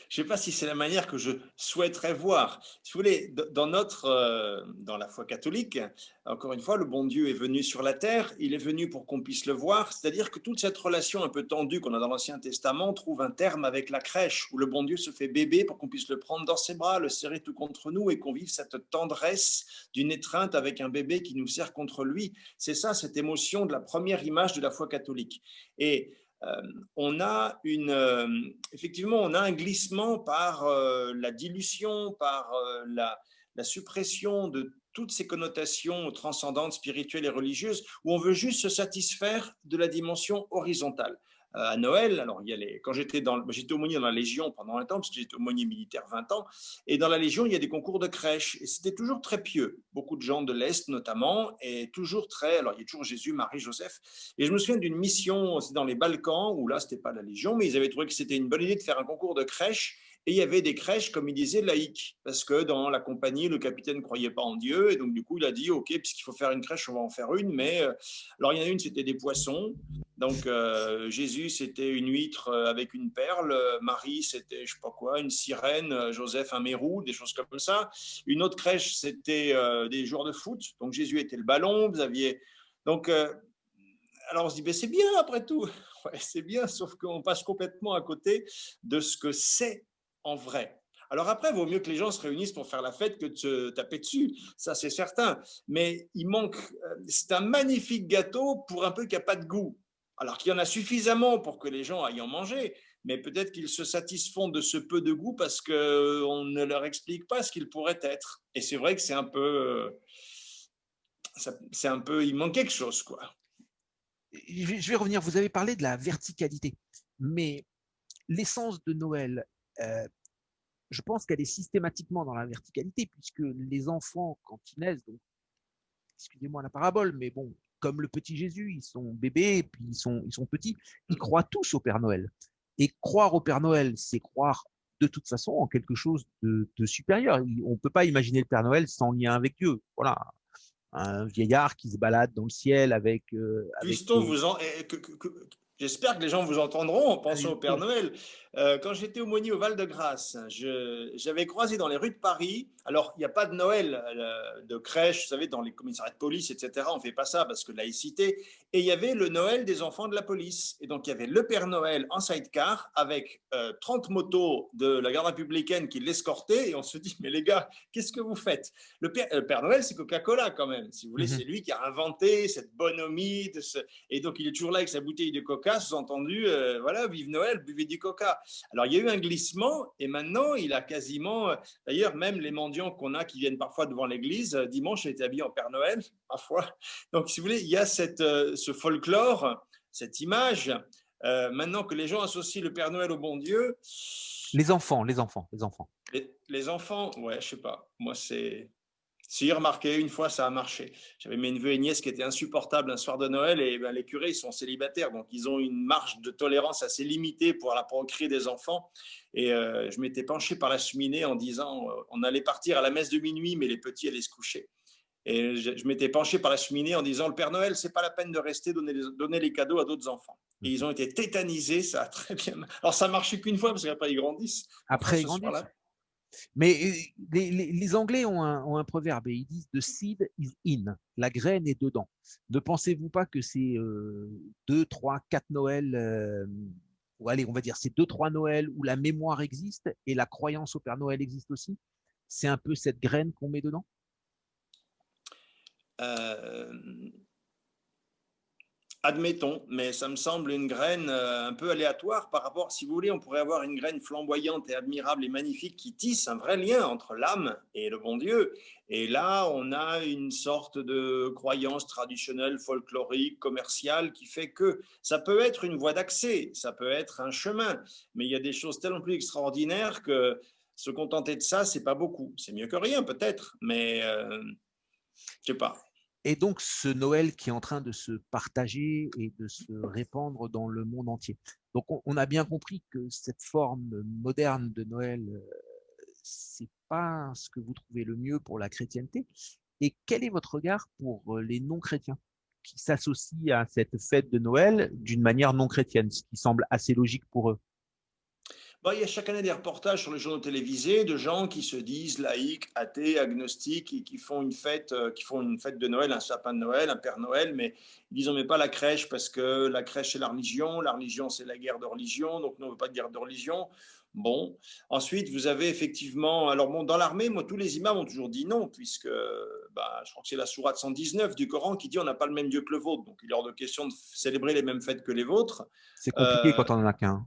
je ne sais pas si c'est la manière que je souhaiterais voir. Si vous voulez, dans la foi catholique, encore une fois, le bon Dieu est venu sur la terre, il est venu pour qu'on puisse le voir, c'est-à-dire que toute cette relation un peu tendue qu'on a dans l'Ancien Testament trouve un terme avec la crèche, où le bon Dieu se fait bébé pour qu'on puisse le prendre dans ses bras, le serrer tout contre nous et qu'on vive cette tendresse d'une étreinte avec un bébé qui nous serre contre lui. C'est ça, cette émotion de la première image de la foi catholique. Et effectivement, on a un glissement par la dilution, par la suppression de toutes ces connotations transcendantes, spirituelles et religieuses, où on veut juste se satisfaire de la dimension horizontale. À Noël, alors quand j'étais aumônier dans la Légion pendant un temps, parce que j'étais aumônier militaire 20 ans, et dans la Légion, il y a des concours de crèche, et c'était toujours très pieux, beaucoup de gens de l'Est notamment, et toujours alors il y a toujours Jésus, Marie, Joseph, et je me souviens d'une mission, c'est dans les Balkans, où là, c'était pas la Légion, mais ils avaient trouvé que c'était une bonne idée de faire un concours de crèche, et il y avait des crèches, comme il disait, laïques, parce que dans la compagnie, le capitaine ne croyait pas en Dieu, et donc du coup, il a dit, OK, puisqu'il faut faire une crèche, on va en faire une, mais alors il y en a une, c'était des poissons, donc Jésus, c'était une huître avec une perle, Marie, c'était je sais pas quoi, une sirène, Joseph, un mérou, des choses comme ça. Une autre crèche, c'était des joueurs de foot, donc Jésus était le ballon, vous aviez... Donc, alors on se dit, ben, c'est bien après tout, ouais, c'est bien, sauf qu'on passe complètement à côté de ce que c'est en vrai. Alors après, il vaut mieux que les gens se réunissent pour faire la fête que de se taper dessus, ça c'est certain. Mais il manque, c'est un magnifique gâteau pour un peu qui n'a pas de goût. Alors qu'il y en a suffisamment pour que les gens aillent en manger, mais peut-être qu'ils se satisfont de ce peu de goût parce qu'on ne leur explique pas ce qu'il pourrait être. Et c'est vrai que c'est un peu, il manque quelque chose, quoi. Je vais revenir, vous avez parlé de la verticalité, mais l'essence de Noël, je pense qu'elle est systématiquement dans la verticalité, puisque les enfants, quand ils naissent, donc, excusez-moi la parabole, mais bon, comme le petit Jésus, ils sont bébés, puis ils sont petits, ils croient tous au Père Noël. Et croire au Père Noël, c'est croire de toute façon en quelque chose de supérieur. On ne peut pas imaginer le Père Noël sans lien avec Dieu. Voilà, un vieillard qui se balade dans le ciel avec... J'espère que les gens vous entendront en pensant au Père Noël. Quand j'étais aumônier au Val-de-Grâce, j'avais croisé dans les rues de Paris, alors il n'y a pas de Noël de crèche, vous savez, dans les commissariats de police, etc. On ne fait pas ça parce que laïcité. Et il y avait le Noël des enfants de la police. Et donc il y avait le Père Noël en sidecar avec 30 motos de la garde républicaine qui l'escortaient. Et on se dit, mais les gars, qu'est-ce que vous faites? Le Père Noël, c'est Coca-Cola quand même. Si vous voulez, c'est lui qui a inventé cette bonhomie. Et donc il est toujours là avec sa bouteille de Coca, sous-entendu, voilà, vive Noël, buvez du Coca. Alors, il y a eu un glissement et maintenant, il a quasiment... D'ailleurs, même les mendiants qu'on a qui viennent parfois devant l'église, dimanche, ils étaient habillés en Père Noël, parfois. Donc, si vous voulez, il y a ce folklore, cette image. Maintenant que les gens associent le Père Noël au bon Dieu... Les enfants. Les enfants, ouais, je sais pas. Moi, c'est... Si, remarquez, une fois, ça a marché. J'avais mes neveux et nièces qui étaient insupportables un soir de Noël et ben, les curés, ils sont célibataires, donc ils ont une marge de tolérance assez limitée pour la procréer des enfants. Et je m'étais penché par la cheminée en disant, on allait partir à la messe de minuit, mais les petits allaient se coucher. Et je m'étais penché par la cheminée en disant, le Père Noël, c'est pas la peine de rester, donner les cadeaux à d'autres enfants. Et ils ont été tétanisés, ça a très bien... Alors, ça marchait qu'une fois, parce qu'après, ils grandissent. Après, ils grandissent. Mais les Anglais ont un proverbe et ils disent « the seed is in », la graine est dedans. Ne pensez-vous pas que c'est 2, 3, 4 Noëls, ou allez, on va dire c'est 2, 3 Noëls où la mémoire existe et la croyance au Père Noël existe aussi? C'est un peu cette graine qu'on met dedans? Admettons, mais ça me semble une graine un peu aléatoire par rapport, si vous voulez, on pourrait avoir une graine flamboyante et admirable et magnifique qui tisse un vrai lien entre l'âme et le bon Dieu. Et là, on a une sorte de croyance traditionnelle, folklorique, commerciale qui fait que ça peut être une voie d'accès, ça peut être un chemin, mais il y a des choses tellement plus extraordinaires que se contenter de ça, c'est pas beaucoup. C'est mieux que rien peut-être, mais je sais pas. Et donc, ce Noël qui est en train de se partager et de se répandre dans le monde entier. Donc, on a bien compris que cette forme moderne de Noël, c'est pas ce que vous trouvez le mieux pour la chrétienté. Et quel est votre regard pour les non-chrétiens qui s'associent à cette fête de Noël d'une manière non chrétienne, ce qui semble assez logique pour eux? Bon, il y a chaque année des reportages sur les journaux télévisés de gens qui se disent laïcs, athées, agnostiques, et qui font une fête de Noël, un sapin de Noël, un Père Noël, mais ils disent on met pas la crèche parce que la crèche c'est la religion c'est la guerre de religion, donc nous on veut pas de guerre de religion. Bon, ensuite vous avez effectivement, alors bon, dans l'armée, moi tous les imams ont toujours dit non, puisque je crois que c'est la sourate 119 du Coran qui dit on n'a pas le même Dieu que le vôtre, donc il est hors de question de célébrer les mêmes fêtes que les vôtres. C'est compliqué quand on en a qu'un.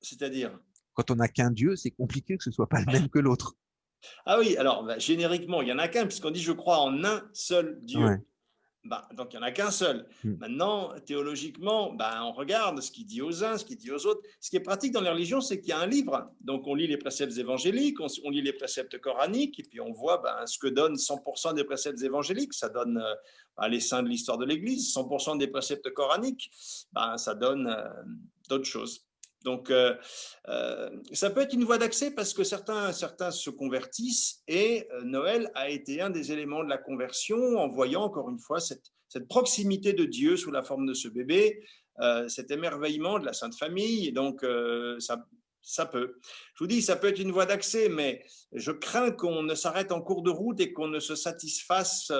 C'est-à-dire Quand on n'a qu'un Dieu, c'est compliqué que ce soit pas le même que l'autre. Ah oui, alors génériquement, il n'y en a qu'un, puisqu'on dit je crois en un seul Dieu. Ouais. Donc il n'y en a qu'un seul. Maintenant, théologiquement, on regarde ce qu'il dit aux uns, ce qu'il dit aux autres. Ce qui est pratique dans les religions, c'est qu'il y a un livre. Donc on lit les préceptes évangéliques, on lit les préceptes coraniques, et puis on voit ce que donnent 100% des préceptes évangéliques. Ça donne les saints de l'histoire de l'Église. 100% des préceptes coraniques, ça donne d'autres choses. Donc, ça peut être une voie d'accès parce que certains se convertissent et Noël a été un des éléments de la conversion en voyant encore une fois cette proximité de Dieu sous la forme de ce bébé, cet émerveillement de la Sainte Famille. Et donc, ça peut. Je vous dis, ça peut être une voie d'accès, mais je crains qu'on ne s'arrête en cours de route et qu'on ne se satisfasse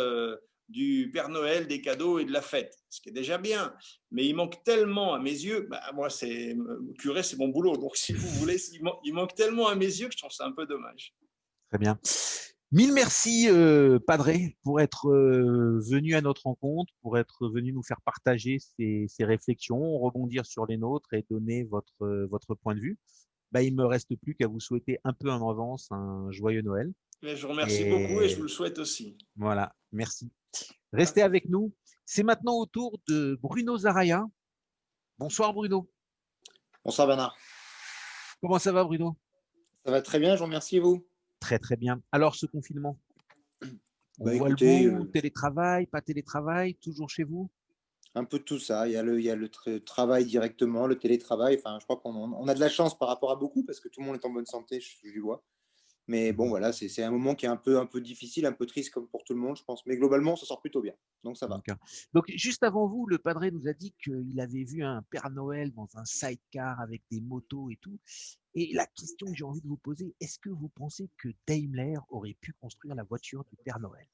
du Père Noël, des cadeaux et de la fête, ce qui est déjà bien. Mais il manque tellement à mes yeux, moi, curé, c'est mon boulot, donc si vous voulez, il manque tellement à mes yeux que je trouve ça un peu dommage. Très bien. Mille merci, Padré, pour être venu à notre rencontre, pour être venu nous faire partager ces réflexions, rebondir sur les nôtres et donner votre point de vue. Il ne me reste plus qu'à vous souhaiter un peu en avance un joyeux Noël. Mais je vous remercie beaucoup et je vous le souhaite aussi. Voilà, merci. Restez avec nous. C'est maintenant au tour de Bruno Zaraya. Bonsoir Bruno. Bonsoir Bernard. Comment ça va Bruno? Ça va très bien, je vous remercie, vous. Très très bien. Alors ce confinement, on voit écoutez, le bout, télétravail, pas télétravail, toujours chez vous? Un peu de tout ça. Il y a le travail directement, le télétravail. Enfin, je crois qu'on a de la chance par rapport à beaucoup parce que tout le monde est en bonne santé, je lui vois. Mais bon, voilà, c'est un moment qui est un peu difficile, un peu triste comme pour tout le monde, je pense. Mais globalement, ça sort plutôt bien. Donc, ça va. Donc, juste avant vous, le padré nous a dit qu'il avait vu un Père Noël dans un sidecar avec des motos et tout. Et la question que j'ai envie de vous poser, est-ce que vous pensez que Daimler aurait pu construire la voiture du Père Noël?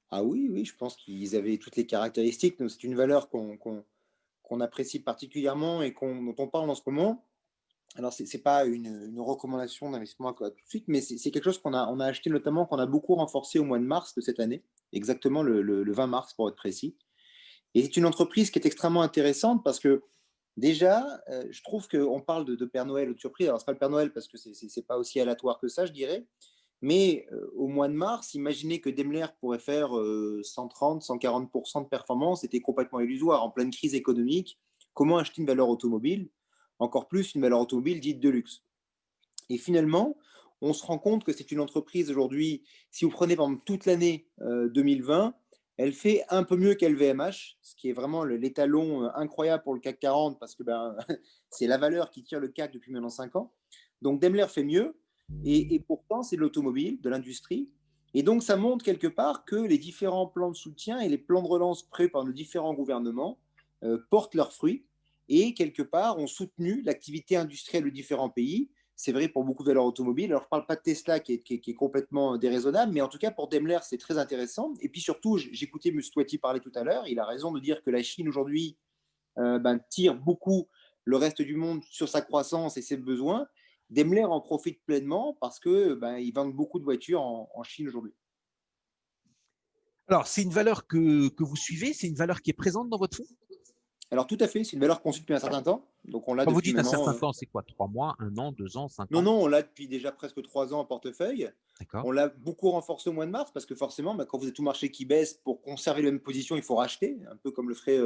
Ah oui, je pense qu'ils avaient toutes les caractéristiques. C'est une valeur qu'on apprécie particulièrement et dont on parle en ce moment. Alors, ce n'est pas une recommandation d'investissement tout de suite, mais c'est quelque chose qu'on a acheté notamment, qu'on a beaucoup renforcé au mois de mars de cette année, exactement le 20 mars pour être précis. Et c'est une entreprise qui est extrêmement intéressante parce que déjà, je trouve qu'on parle de Père Noël ou de surprise. Alors, ce n'est pas le Père Noël parce que ce n'est pas aussi aléatoire que ça, je dirais. Mais au mois de mars, imaginez que Daimler pourrait faire 130, 140% de performance, c'était complètement illusoire. En pleine crise économique, comment acheter une valeur automobile, encore plus une valeur automobile dite de luxe? Et finalement, on se rend compte que c'est une entreprise aujourd'hui, si vous prenez par exemple toute l'année 2020, elle fait un peu mieux qu'LVMH, ce qui est vraiment l'étalon incroyable pour le CAC 40 parce que c'est la valeur qui tire le CAC depuis maintenant 5 ans. Donc Daimler fait mieux. Et pourtant, c'est de l'automobile, de l'industrie. Et donc, ça montre quelque part que les différents plans de soutien et les plans de relance pris par nos différents gouvernements portent leurs fruits et, quelque part, ont soutenu l'activité industrielle de différents pays. C'est vrai pour beaucoup de valeurs automobiles. Alors, je ne parle pas de Tesla qui est complètement déraisonnable, mais en tout cas, pour Daimler, c'est très intéressant. Et puis surtout, j'écoutais M. Touati parler tout à l'heure. Il a raison de dire que la Chine, aujourd'hui, tire beaucoup le reste du monde sur sa croissance et ses besoins. Daimler en profite pleinement parce qu'ils vendent beaucoup de voitures en Chine aujourd'hui. Alors, c'est une valeur que vous suivez, c'est une valeur qui est présente dans votre fonds? Alors, tout à fait, c'est une valeur qu'on suit depuis un certain temps. Donc, on l'a Quand vous depuis dites un maintenant. certain temps, c'est quoi? 3 mois, 1 an, 2 ans, 5 Non, ans? non, on l'a depuis déjà presque 3 ans en portefeuille. D'accord. On l'a beaucoup renforcé au mois de mars parce que forcément, quand vous avez tout marché qui baisse, pour conserver la même position, il faut racheter, un peu comme le feraient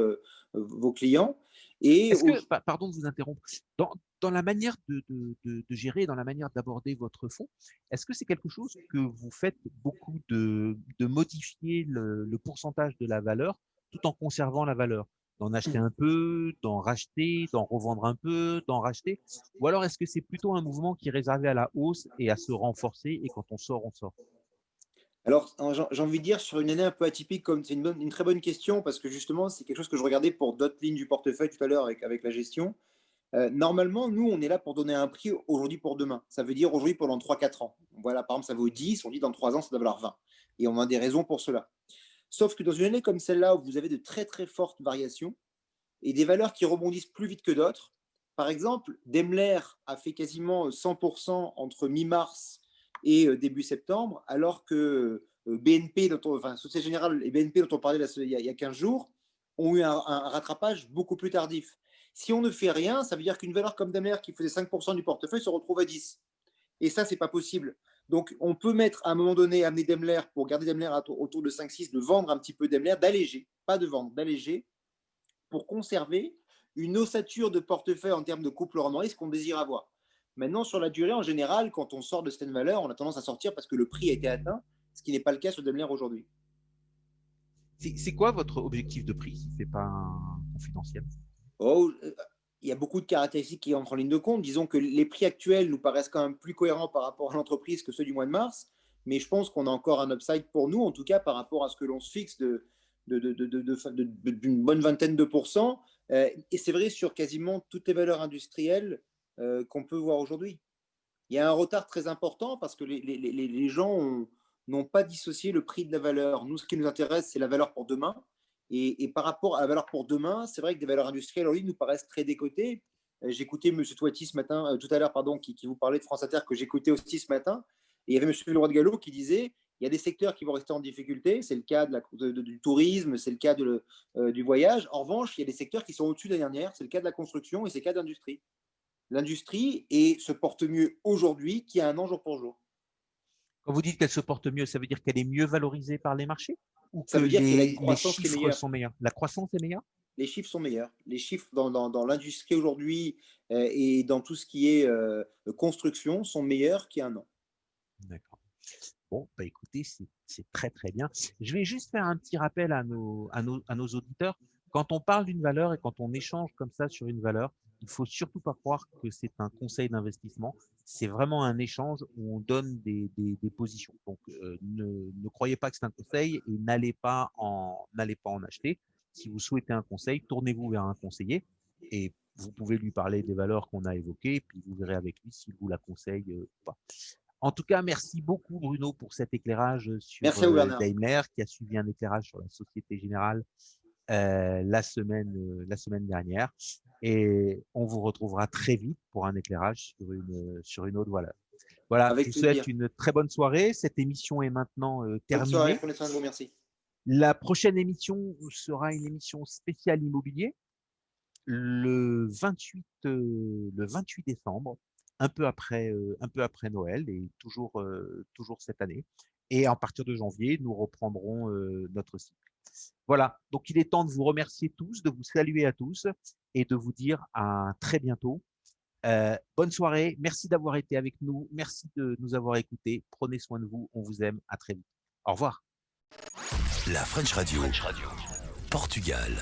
vos clients. Et Est-ce que, pardon de vous interrompre, dans la manière de gérer, dans la manière d'aborder votre fonds, est-ce que c'est quelque chose que vous faites beaucoup de modifier le pourcentage de la valeur tout en conservant la valeur? D'en acheter un peu, d'en racheter, d'en revendre un peu, d'en racheter? Ou alors est-ce que c'est plutôt un mouvement qui est réservé à la hausse et à se renforcer et quand on sort, on sort? Alors, j'ai envie de dire, sur une année un peu atypique, comme c'est une très bonne question, parce que justement, c'est quelque chose que je regardais pour d'autres lignes du portefeuille tout à l'heure avec la gestion. Normalement, nous, on est là pour donner un prix aujourd'hui pour demain. Ça veut dire aujourd'hui pendant 3-4 ans. Voilà, par exemple, ça vaut 10, on dit dans 3 ans, ça doit valoir 20. Et on a des raisons pour cela. Sauf que dans une année comme celle-là, où vous avez de très très fortes variations et des valeurs qui rebondissent plus vite que d'autres, par exemple, Daimler a fait quasiment 100% entre mi-mars et début septembre, alors que BNP, Société Générale et BNP, dont on parlait il y a 15 jours, ont eu un rattrapage beaucoup plus tardif. Si on ne fait rien, ça veut dire qu'une valeur comme Daimler qui faisait 5% du portefeuille se retrouve à 10. Et ça, c'est pas possible. Donc, on peut mettre à un moment donné, amener Daimler pour garder Daimler autour de 5-6, de vendre un petit peu Daimler, d'alléger, pas de vendre, d'alléger, pour conserver une ossature de portefeuille en termes de couple rendement-risque qu'on désire avoir. Maintenant, sur la durée, en général, quand on sort de certaines valeurs, on a tendance à sortir parce que le prix a été atteint, ce qui n'est pas le cas sur Daimler aujourd'hui. C'est quoi votre objectif de prix si ce n'est pas confidentiel? Il y a beaucoup de caractéristiques qui entrent en ligne de compte. Disons que les prix actuels nous paraissent quand même plus cohérents par rapport à l'entreprise que ceux du mois de mars, mais je pense qu'on a encore un upside pour nous, en tout cas par rapport à ce que l'on se fixe d'une bonne vingtaine de pourcents. Et c'est vrai sur quasiment toutes les valeurs industrielles qu'on peut voir aujourd'hui. Il y a un retard très important parce que les gens n'ont pas dissocié le prix de la valeur. Nous, ce qui nous intéresse, c'est la valeur pour demain. Et par rapport à la valeur pour demain, c'est vrai que des valeurs industrielles aujourd'hui nous paraissent très décotées. J'écoutais M. Touati tout à l'heure, qui vous parlait de France Inter, que j'écoutais aussi ce matin. Et il y avait M. Leroy de Gallo qui disait il y a des secteurs qui vont rester en difficulté. C'est le cas du tourisme, c'est le cas du voyage. En revanche, il y a des secteurs qui sont au-dessus de la dernière. C'est le cas de la construction et c'est le cas de l'industrie. L'industrie se porte mieux aujourd'hui qu'il y a un an jour pour jour. Quand vous dites qu'elle se porte mieux, ça veut dire qu'elle est mieux valorisée par les marchés ou ça que veut dire les croissance chiffres sont meilleurs? La croissance est meilleure? Les chiffres sont meilleurs. Les chiffres dans l'industrie aujourd'hui et dans tout ce qui est construction sont meilleurs qu'il y a un an. D'accord. Bon, bah écoutez, c'est très très bien. Je vais juste faire un petit rappel à nos auditeurs. Quand on parle d'une valeur et quand on échange comme ça sur une valeur, il ne faut surtout pas croire que c'est un conseil d'investissement. C'est vraiment un échange où on donne des positions. Donc, ne croyez pas que c'est un conseil et n'allez pas en acheter. Si vous souhaitez un conseil, tournez-vous vers un conseiller et vous pouvez lui parler des valeurs qu'on a évoquées, puis vous verrez avec lui s'il vous la conseille ou pas. En tout cas, merci beaucoup Bruno pour cet éclairage sur Daimler, qui a suivi un éclairage sur la Société Générale la semaine dernière. Et on vous retrouvera très vite pour un éclairage sur une autre valeur. Voilà, je vous souhaite une très bonne soirée. Cette émission est maintenant terminée. Bonne soirée, prenez soin de vous, merci. La prochaine émission sera une émission spéciale immobilier le 28 décembre, un peu après Noël et toujours cette année. Et à partir de janvier, nous reprendrons notre cycle. Voilà, donc il est temps de vous remercier tous, de vous saluer à tous et de vous dire à très bientôt. Bonne soirée, merci d'avoir été avec nous, merci de nous avoir écoutés. Prenez soin de vous, on vous aime, à très vite. Au revoir. La French Radio, Portugal.